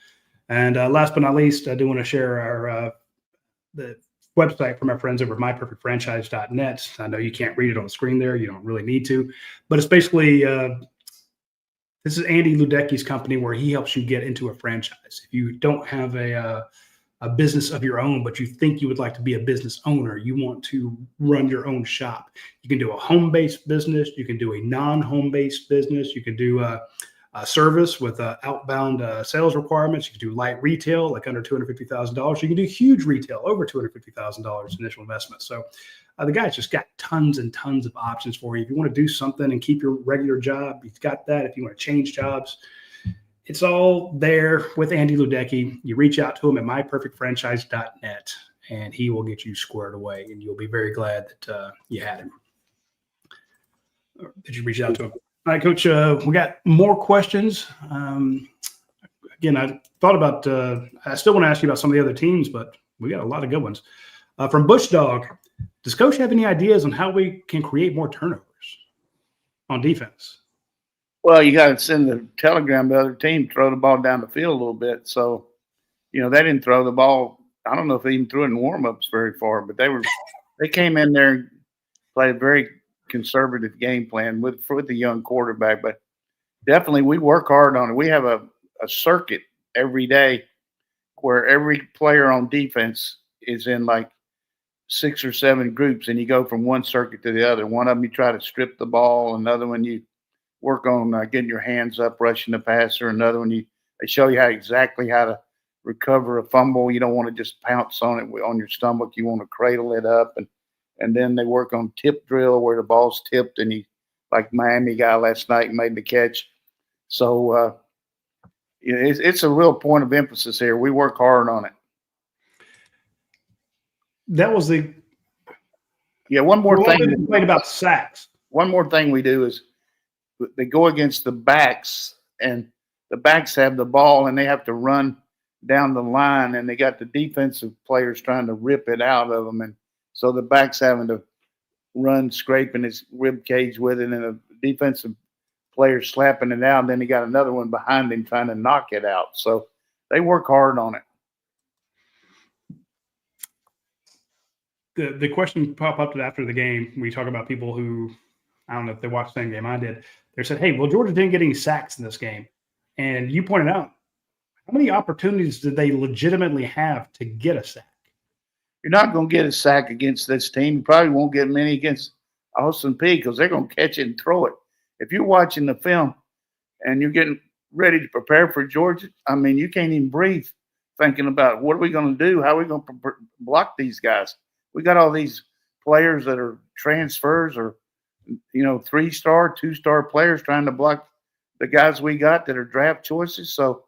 S1: And last but not least, I do want to share the website from our friends over at myperfectfranchise.net. I know you can't read it on the screen there. You don't really need to, but it's basically this is Andy Ludecki's company where he helps you get into a franchise. If you don't have a business of your own, but you think you would like to be a business owner, you want to run your own shop, you can do a home-based business. You can do a non-home-based business. You can do a service with outbound sales requirements. You can do light retail, like under $250,000. You can do huge retail, over $250,000 initial investment. So the guy's just got tons and tons of options for you. If you want to do something and keep your regular job, he's got that. If you want to change jobs, it's all there with Andy Ludecki. You reach out to him at myperfectfranchise.net, and he will get you squared away, and you'll be very glad that you had him. Did you reach out to him? All right, Coach, we got more questions. Again, I thought about I still want to ask you about some of the other teams, but we got a lot of good ones. From Bush Dog, does Coach have any ideas on how we can create more turnovers on defense?
S2: Well, you got to send the telegram to the other team, throw the ball down the field a little bit. So, they didn't throw the ball. I don't know if they even threw it in warm-ups very far, but they came in there and played a very conservative game plan with the young quarterback. But definitely we work hard on it. We have a circuit every day where every player on defense is in like 6 or 7 groups, and you go from one circuit to the other. One of them you try to strip the ball, another one you work on getting your hands up, rushing the passer. Another one, they show you exactly how to recover a fumble. You don't want to just pounce on it on your stomach. You want to cradle it up. And then they work on tip drill where the ball's tipped, and like Miami guy last night made the catch. So it's a real point of emphasis here. We work hard on it.
S1: That was
S2: one more thing.
S1: Complain about sacks.
S2: One more thing we do is they go against the backs, and the backs have the ball, and they have to run down the line, and they got the defensive players trying to rip it out of them, and so the back's having to run, scraping his rib cage with it, and a defensive player slapping it out, and then he got another one behind him trying to knock it out. So they work hard on it.
S1: The question pop up after the game, we talk about people who I don't know if they watched the same game I did. They said, hey, well, Georgia didn't get any sacks in this game. And you pointed out, how many opportunities did they legitimately have to get a sack?
S2: You're not going to get a sack against this team. You probably won't get many against Austin Peay because they're going to catch it and throw it. If you're watching the film and you're getting ready to prepare for Georgia, I mean, you can't even breathe thinking about what are we going to do? How are we going to block these guys? We got all these players that are transfers or, 3-star, 2-star players trying to block the guys we got that are draft choices. So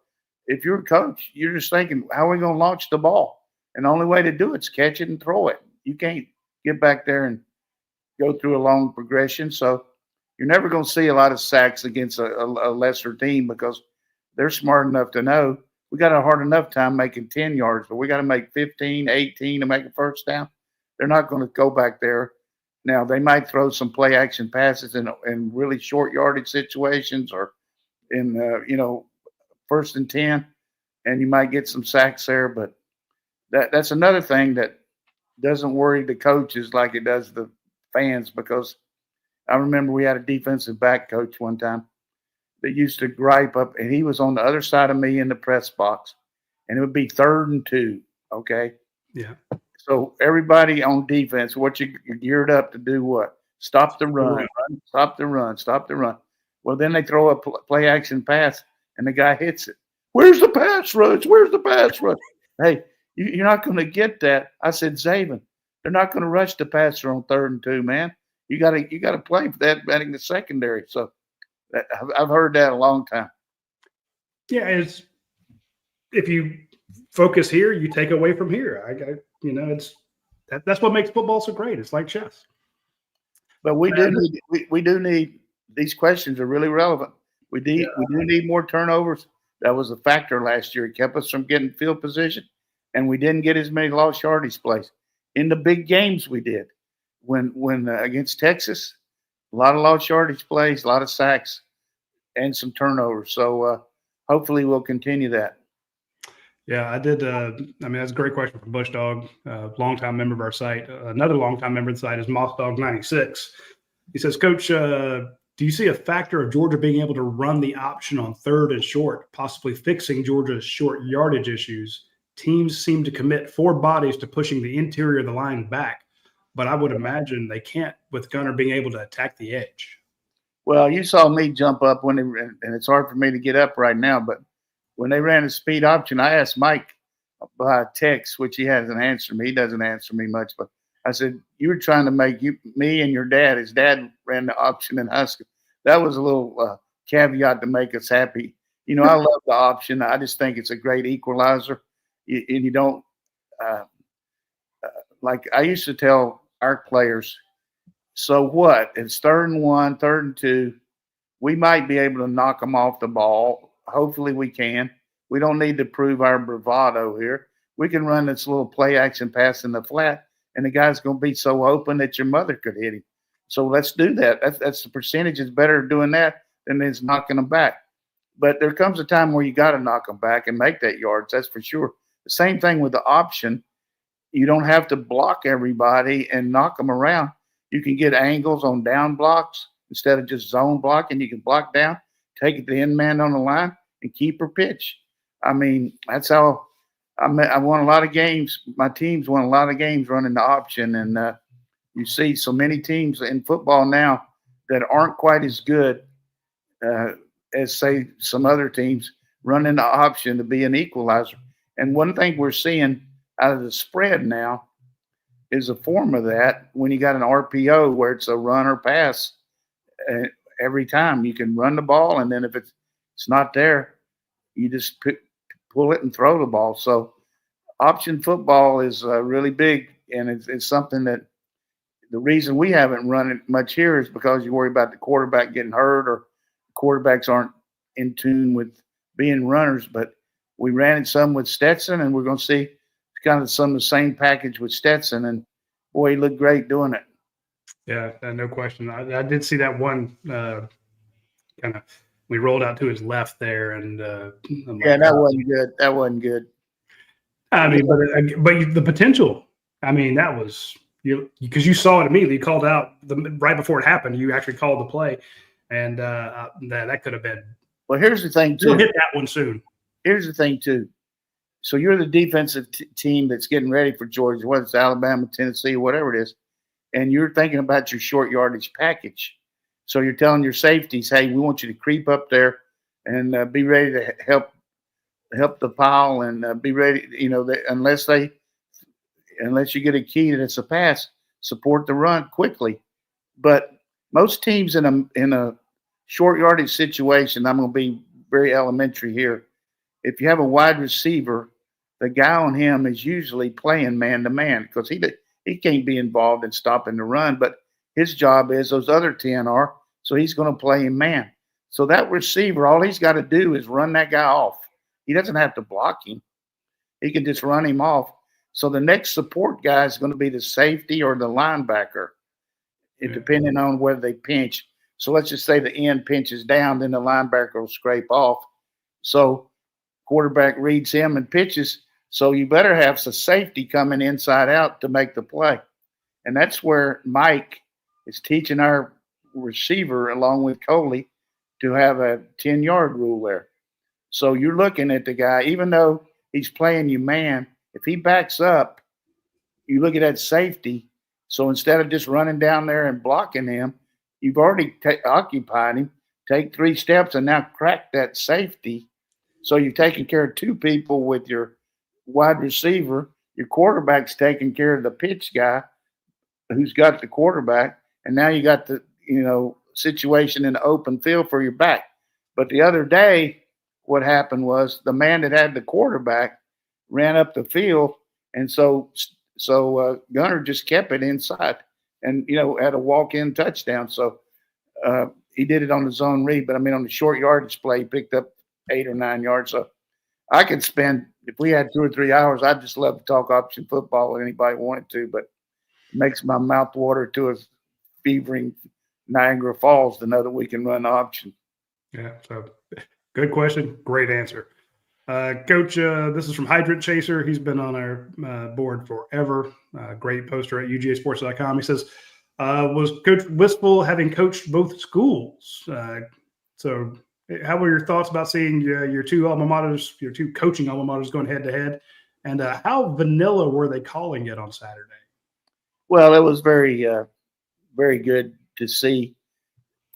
S2: if you're a coach, you're just thinking, how are we going to launch the ball? And the only way to do it is catch it and throw it. You can't get back there and go through a long progression. So you're never going to see a lot of sacks against a lesser team because they're smart enough to know we got a hard enough time making 10 yards, but we got to make 15, 18 to make a first down. They're not going to go back there. Now, they might throw some play action passes in really short yardage situations or in, 1st and 10, and you might get some sacks there, but that's another thing that doesn't worry the coaches like it does the fans, because I remember we had a defensive back coach one time that used to gripe up, and he was on the other side of me in the press box, and it would be 3rd and 2, okay?
S1: Yeah.
S2: So everybody on defense, what you geared up to do what? Stop the run, stop the run, stop the run. Well, then they throw a play action pass, and the guy hits it. Where's the pass rush? Where's the pass rush? Hey, you're not going to get that. I said, Zaven, they're not going to rush the passer on 3rd and 2, man. You got to play for that betting the secondary. So I've heard that a long time.
S1: Yeah, it's if you focus here, you take away from here. That's what makes football so great. It's like chess.
S2: But we do need these questions are really relevant. We do need more turnovers. That was a factor last year. It kept us from getting field position, and we didn't get as many lost yardage plays. In the big games we did. When against Texas, a lot of lost yardage plays, a lot of sacks, and some turnovers. So hopefully we'll continue that.
S1: Yeah, I did. That's a great question from Bush Dog, longtime member of our site. Another longtime member of the site is Moss Dog 96. He says, Coach, do you see a factor of Georgia being able to run the option on 3rd and short, possibly fixing Georgia's short yardage issues? Teams seem to commit 4 bodies to pushing the interior of the line back, but I would imagine they can't with Gunner being able to attack the edge.
S2: Well, you saw me jump up and it's hard for me to get up right now, but when they ran a speed option, I asked Mike by text, which he hasn't answered me. He doesn't answer me much, but I said, you were trying to make me and your dad, his dad ran the option in high school. That was a little caveat to make us happy. I love the option. I just think it's a great equalizer. And you don't like I used to tell our players, so what? It's 3rd and 1, 3rd and 2. We might be able to knock them off the ball. Hopefully we can. We don't need to prove our bravado here. We can run this little play action pass in the flat, and the guy's going to be so open that your mother could hit him. So let's do that. That's the percentage is better doing that than is knocking them back. But there comes a time where you got to knock them back and make that yards. That's for sure. The same thing with the option. You don't have to block everybody and knock them around. You can get angles on down blocks instead of just zone blocking. You can block down, take it to the end man on the line, and keep her pitch. I mean, that's how I won a lot of games. My teams won a lot of games running the option, and you see so many teams in football now that aren't quite as good as, say, some other teams running the option to be an equalizer. And one thing we're seeing out of the spread now is a form of that when you got an RPO where it's a run or pass. Every time you can run the ball, and then if it's not there, you just pull it and throw the ball. So option football is really big, and it's something that the reason we haven't run it much here is because you worry about the quarterback getting hurt or quarterbacks aren't in tune with being runners. But we ran it some with Stetson, and we're going to see kind of some of the same package with Stetson, and boy, he looked great doing it.
S1: Yeah, no question. I did see that one kind of we rolled out to his left there, and
S2: that wasn't good. That wasn't good.
S1: I mean, but the potential. I mean, that was because you saw it immediately. You called out right before it happened. You actually called the play, and that could have been.
S2: Well, here's the thing too.
S1: You'll hit that one soon.
S2: Here's the thing too. So you're the defensive team that's getting ready for Georgia, whether it's Alabama, Tennessee, whatever it is, and you're thinking about your short yardage package. So you're telling your safeties, hey, we want you to creep up there and be ready to help the pile and be ready. Unless you get a key that it's a pass, support the run quickly. But most teams in a short yardage situation, I'm going to be very elementary here. If you have a wide receiver, the guy on him is usually playing man to man because he can't be involved in stopping the run, but his job is those other 10 are, so he's going to play him man. So that receiver, all he's got to do is run that guy off. He doesn't have to block him. He can just run him off. So the next support guy is going to be the safety or the linebacker, depending on whether they pinch. So let's just say the end pinches down, then the linebacker will scrape off. So quarterback reads him and pitches. So you better have some safety coming inside out to make the play. And that's where Mike is teaching our receiver along with Coley to have a 10-yard rule there. So you're looking at the guy, even though he's playing you man, if he backs up, you look at that safety. So instead of just running down there and blocking him, you've already occupied him. Take 3 steps and now crack that safety. So you've taken care of 2 people with your wide receiver. Your quarterback's taking care of the pitch guy who's got the quarterback. And now you got the, situation in the open field for your back. But the other day, what happened was the man that had the quarterback ran up the field. And so Gunner just kept it inside and, had a walk-in touchdown. So he did it on the zone read. But, on the short yardage play, he picked up 8 or 9 yards. So I could spend, if we had 2 or 3 hours, I'd just love to talk option football with anybody wanted to, but it makes my mouth water to a fevering Niagara Falls to know that we can run option.
S1: Yeah, so good question. Great answer. Coach, this is from Hydrant Chaser. He's been on our board forever. Great poster at UGAsports.com. He says, was Coach wistful having coached both schools? So how were your thoughts about seeing your 2 alma maters, your 2 coaching alma maters going head-to-head? And how vanilla were they calling it on Saturday?
S2: Well, it was very, very good to see.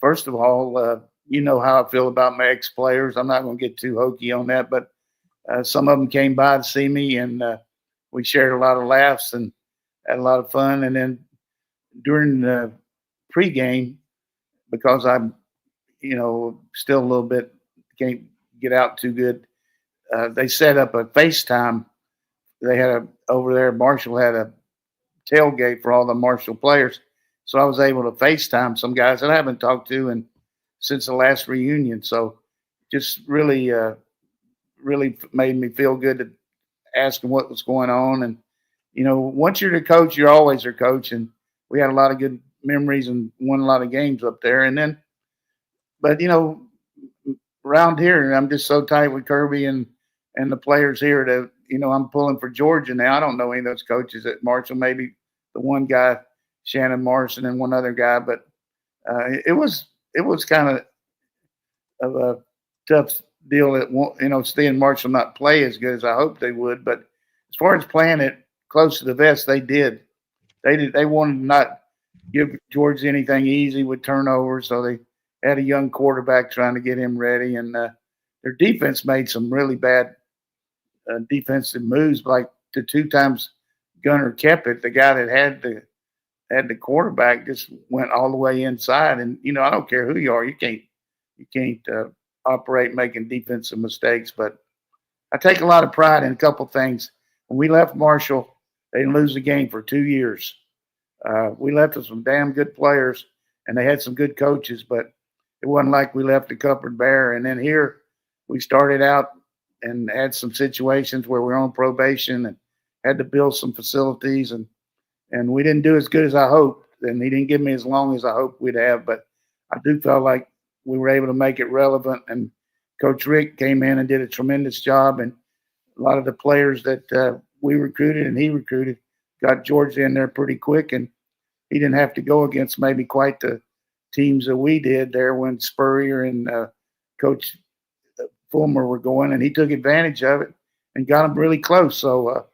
S2: First of all, you know how I feel about my ex-players. I'm not going to get too hokey on that, but some of them came by to see me, and we shared a lot of laughs and had a lot of fun. And then during the pregame, because I'm, still a little bit can't get out too good, they set up a FaceTime. They had over there, Marshall had a tailgate for all the Marshall players. So I was able to FaceTime some guys that I haven't talked to since the last reunion. So just really, really made me feel good to ask them what was going on. And, once you're the coach, you're always their coach. And we had a lot of good memories and won a lot of games up there. And then, but, around here, I'm just so tight with Kirby and the players here that, I'm pulling for Georgia now. I don't know any of those coaches at Marshall, maybe the one guy, Shannon Morrison, and one other guy, but it was kind of a tough deal that seeing Marshall not play as good as I hoped they would. But as far as playing it close to the vest, they did. They wanted to not give Georgia anything easy with turnovers, so they had a young quarterback trying to get him ready, and their defense made some really bad defensive moves, like the 2 times Gunner kept it. The guy that had the quarterback just went all the way inside. And, I don't care who you are. You can't operate making defensive mistakes. But I take a lot of pride in a couple things. When we left Marshall, they didn't lose the game for 2 years. We left with some damn good players, and they had some good coaches, but it wasn't like we left the cupboard bare. And then here we started out and had some situations where we were on probation and had to build some facilities, and we didn't do as good as I hoped, and he didn't give me as long as I hoped we'd have, but I do feel like we were able to make it relevant, and Coach Rick came in and did a tremendous job, and a lot of the players that we recruited and he recruited got Georgia in there pretty quick, and he didn't have to go against maybe quite the teams that we did there when Spurrier and Coach Fulmer were going, and he took advantage of it and got them really close. So,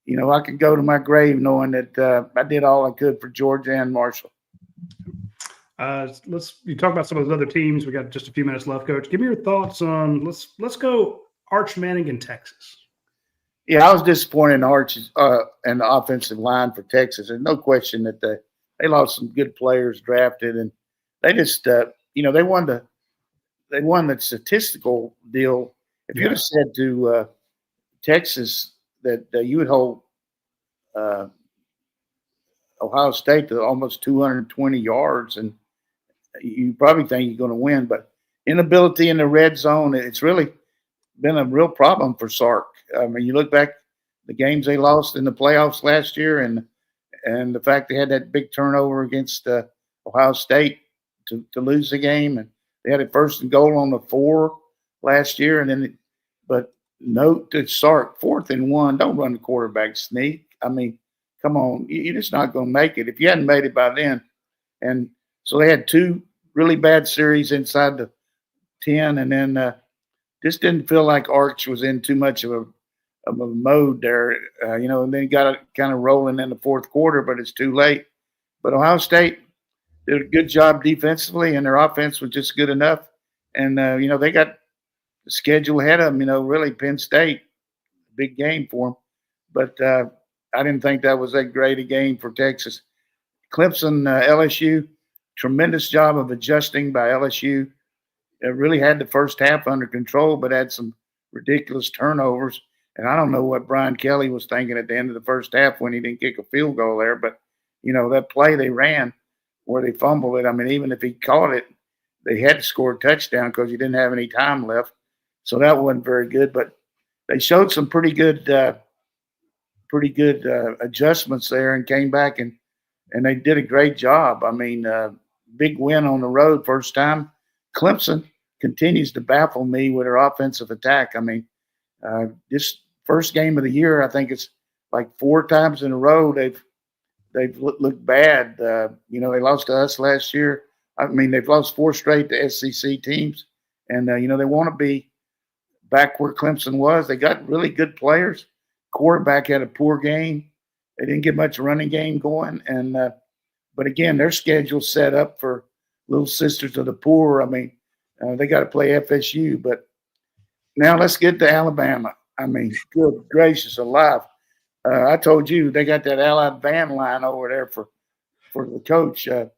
S2: I can go to my grave knowing that I did all I could for Georgia and Marshall.
S1: You talk about some of those other teams. We got just a few minutes left, Coach. Give me your thoughts on let's go Arch Manning in Texas.
S2: Yeah, I was disappointed in Arch's and the offensive line for Texas. There's no question that they lost some good players drafted, and they just they won the statistical deal. If you'd have said to Texas that you would hold Ohio State to almost 220 yards, and you probably think you're going to win. But inability in the red zone, it's really been a real problem for Sark. I mean, you look back the games they lost in the playoffs last year, and the fact they had that big turnover against Ohio State to lose the game, and they had a 1st and goal on the 4 last year, and then but note to Sark, 4th and 1, don't run the quarterback sneak. I mean, come on, you're just not going to make it if you hadn't made it by then. And so they had 2 really bad series inside the 10, and then just didn't feel like Arch was in too much of a mode there, and then he got it kind of rolling in the 4th quarter, but it's too late. But Ohio State did a good job defensively, and their offense was just good enough. And, they got the schedule ahead of them, really Penn State, big game for them. But I didn't think that was that great a game for Texas. Clemson, LSU, tremendous job of adjusting by LSU. It really had the first half under control, but had some ridiculous turnovers. And I don't know what Brian Kelly was thinking at the end of the first half when he didn't kick a field goal there. But, that play they ran where they fumbled it, I mean, even if he caught it, they had to score a touchdown because he didn't have any time left. So that wasn't very good. But they showed some pretty good adjustments there and came back and they did a great job. I mean, big win on the road first time. Clemson continues to baffle me with their offensive attack. I mean, this first game of the year, I think it's like 4 times in a row they've looked bad. They lost to us last year. I mean, they've lost 4 straight to SEC teams, and they want to be back where Clemson was. They got really good players. Quarterback had a poor game. They didn't get much running game going, and but again, their schedule's set up for little sisters of the poor. I mean, they got to play FSU, but now let's get to Alabama. I mean, good gracious alive. I told you they got that allied band line over there for the coach. It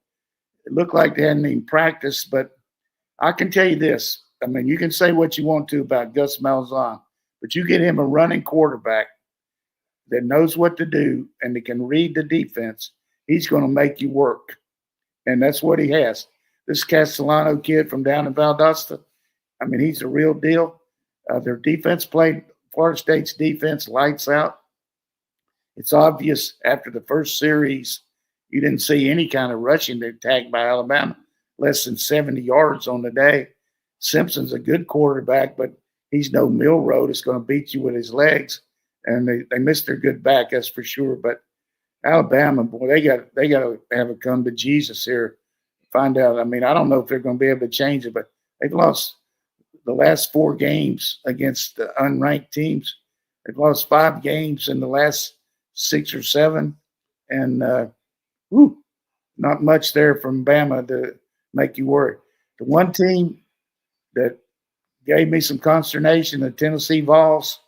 S2: looked like they hadn't even practiced, but I can tell you this. I mean, you can say what you want to about Gus Malzahn, but you get him a running quarterback that knows what to do and that can read the defense, he's going to make you work. And that's what he has. This Castellano kid from down in Valdosta, I mean, he's the real deal. Their defense played Florida State's defense lights out. It's obvious after the first series, you didn't see any kind of rushing attack by Alabama, less than 70 yards on the day. Simpson's a good quarterback, but he's no Milroe that's going to beat you with his legs. And they missed their good back, that's for sure. But Alabama, boy, they got to have a come to Jesus here. Find out. I mean, I don't know if they're going to be able to change it, but they've lost the last 4 games against the unranked teams. They've lost 5 games in the last 6 or 7, and not much there from Bama to make you worry. The one team that gave me some consternation, the Tennessee Vols.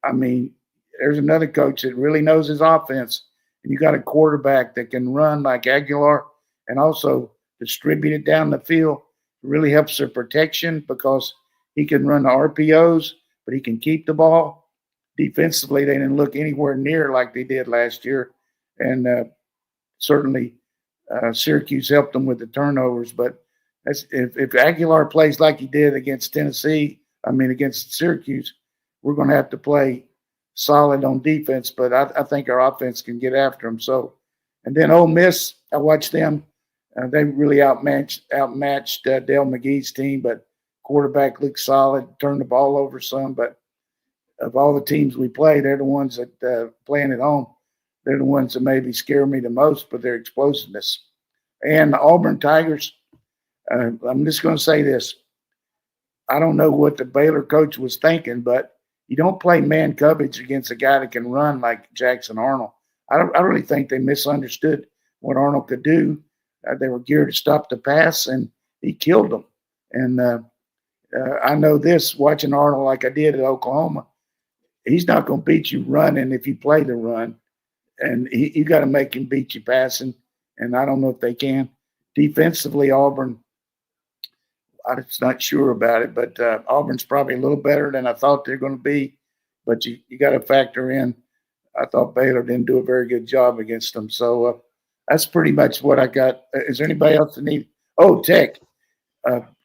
S2: I mean, there's another coach that really knows his offense, and you got a quarterback that can run like Aguilar and also distribute it down the field. It really helps their protection because he can run the RPOs, but he can keep the ball. Defensively, they didn't look anywhere near like they did last year, and certainly Syracuse helped them with the turnovers. But if Aguilar plays like he did against against Syracuse, we're going to have to play solid on defense. But I think our offense can get after them. So, and then Ole Miss, I watched them. They really outmatched Dale McGee's team, but quarterback looked solid, turned the ball over some. But of all the teams we play, they're the ones that playing at home. they're the ones that maybe scare me the most for their explosiveness. And the Auburn Tigers, I'm just going to say this. I don't know what the Baylor coach was thinking, but you don't play man coverage against a guy that can run like Jackson Arnold. I really think they misunderstood what Arnold could do. They were geared to stop the pass, and he killed them. And I know this, watching Arnold like I did at Oklahoma, he's not going to beat you running if you play the run. And you got to make him beat you passing, and I don't know if they can. Defensively, Auburn, I'm just not sure about it, but Auburn's probably a little better than I thought they're going to be. But you got to factor in, I thought Baylor didn't do a very good job against them. So that's pretty much what I got. Is there anybody else that need? Oh, Tech,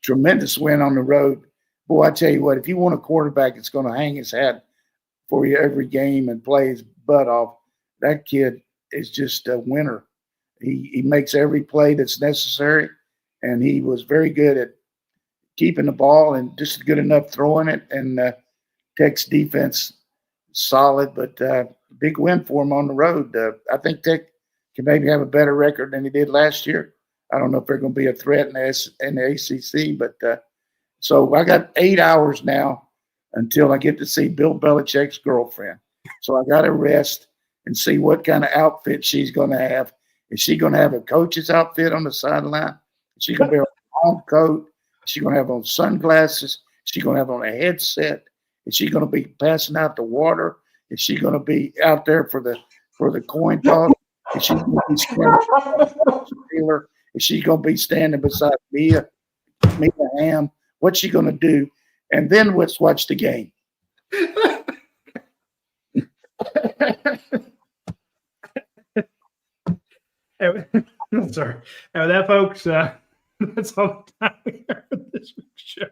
S2: tremendous win on the road. Boy, I tell you what, if you want a quarterback that's going to hang his hat for you every game and play his butt off, that kid is just a winner. He makes every play that's necessary, and he was very good at keeping the ball and just good enough throwing it. And Tech's defense solid, but big win for him on the road. I think Tech can maybe have a better record than he did last year. I don't know if they're going to be a threat in the ACC, but so I got 8 hours now until I get to see Bill Belichick's girlfriend. So I got to rest and see what kind of outfit she's going to have. Is she going to have a coach's outfit on the sideline? Is she going to be a long coat? Is she going to have on sunglasses? Is she going to have on a headset? Is she going to be passing out the water? Is she going to be out there for the coin toss? Is she going to be standing? Is she going to be standing beside Mia Hamm? What's she going to do? And then let's watch the game.
S1: I'm sorry. That, folks, that's all the time we have for this week's show.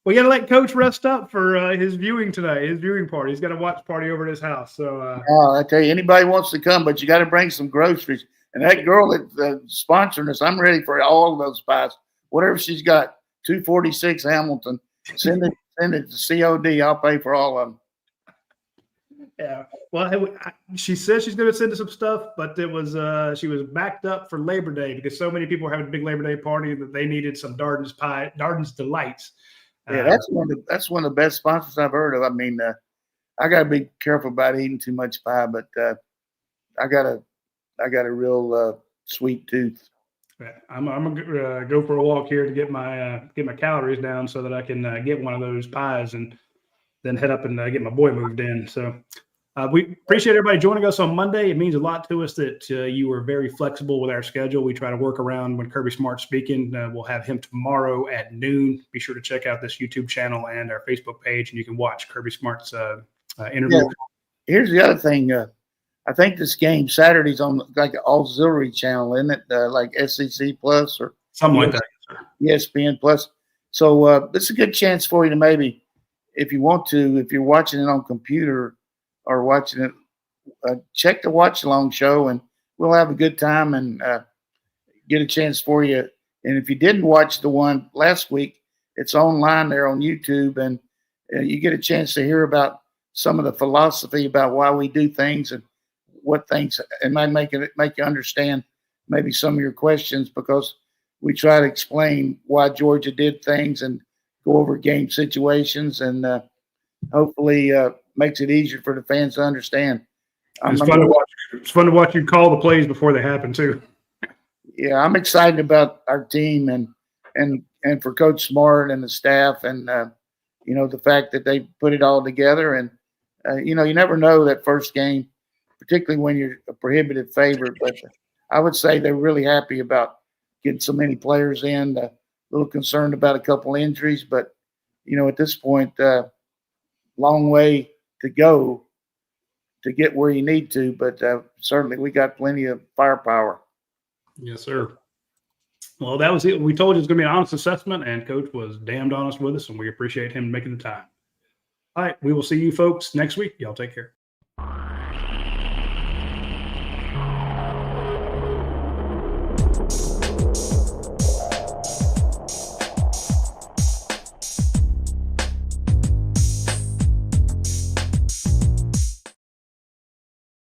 S1: We got to let Coach rest up for his viewing tonight, his viewing party. He's got a watch party over at his house. So,
S2: I tell you, anybody wants to come, but you got to bring some groceries. And that girl that's sponsoring us, I'm ready for all of those pies. Whatever she's got, 246 Hamilton, send it to COD. I'll pay for all of them.
S1: Yeah. Well, she says she's going to send us some stuff, but it was she was backed up for Labor Day because so many people were having a big Labor Day party that they needed some Darden's Delights.
S2: Yeah, that's one of the best sponsors I've heard of. I mean, I got to be careful about eating too much pie, but I got a real sweet tooth.
S1: Yeah, I'm gonna go for a walk here to get my calories down so that I can get one of those pies and then head up and get my boy moved in. So we appreciate everybody joining us on Monday. It means a lot to us that you were very flexible with our schedule. We try to work around when Kirby Smart's speaking. We'll have him tomorrow at noon. Be sure to check out this YouTube channel and our Facebook page, and you can watch Kirby Smart's interview.
S2: Yeah. Here's the other thing. I think this game Saturday's on like an auxiliary channel, isn't it? Like SEC Plus or
S1: something like that.
S2: ESPN Plus. So this is a good chance for you to maybe, if you want to, if you're watching it on computer or watching it, check the watch along show, and we'll have a good time and get a chance for you. And if you didn't watch the one last week, it's online there on YouTube, and you get a chance to hear about some of the philosophy about why we do things and what things, and might make you understand maybe some of your questions, because we try to explain why Georgia did things and go over game situations, and hopefully makes it easier for the fans to understand.
S1: It's fun to watch. It's fun to watch you call the plays before they happen too.
S2: Yeah, I'm excited about our team and for Coach Smart and the staff, and the fact that they put it all together. And you never know that first game, particularly when you're a prohibitive favorite. But I would say they're really happy about getting so many players in. A little concerned about a couple injuries, but at this point, long way to go to get where you need to. But certainly, we got plenty of firepower.
S1: Yes, sir. Well, that was it. We told you it was going to be an honest assessment, and Coach was damned honest with us, and we appreciate him making the time. All right, we will see you folks next week. Y'all take care.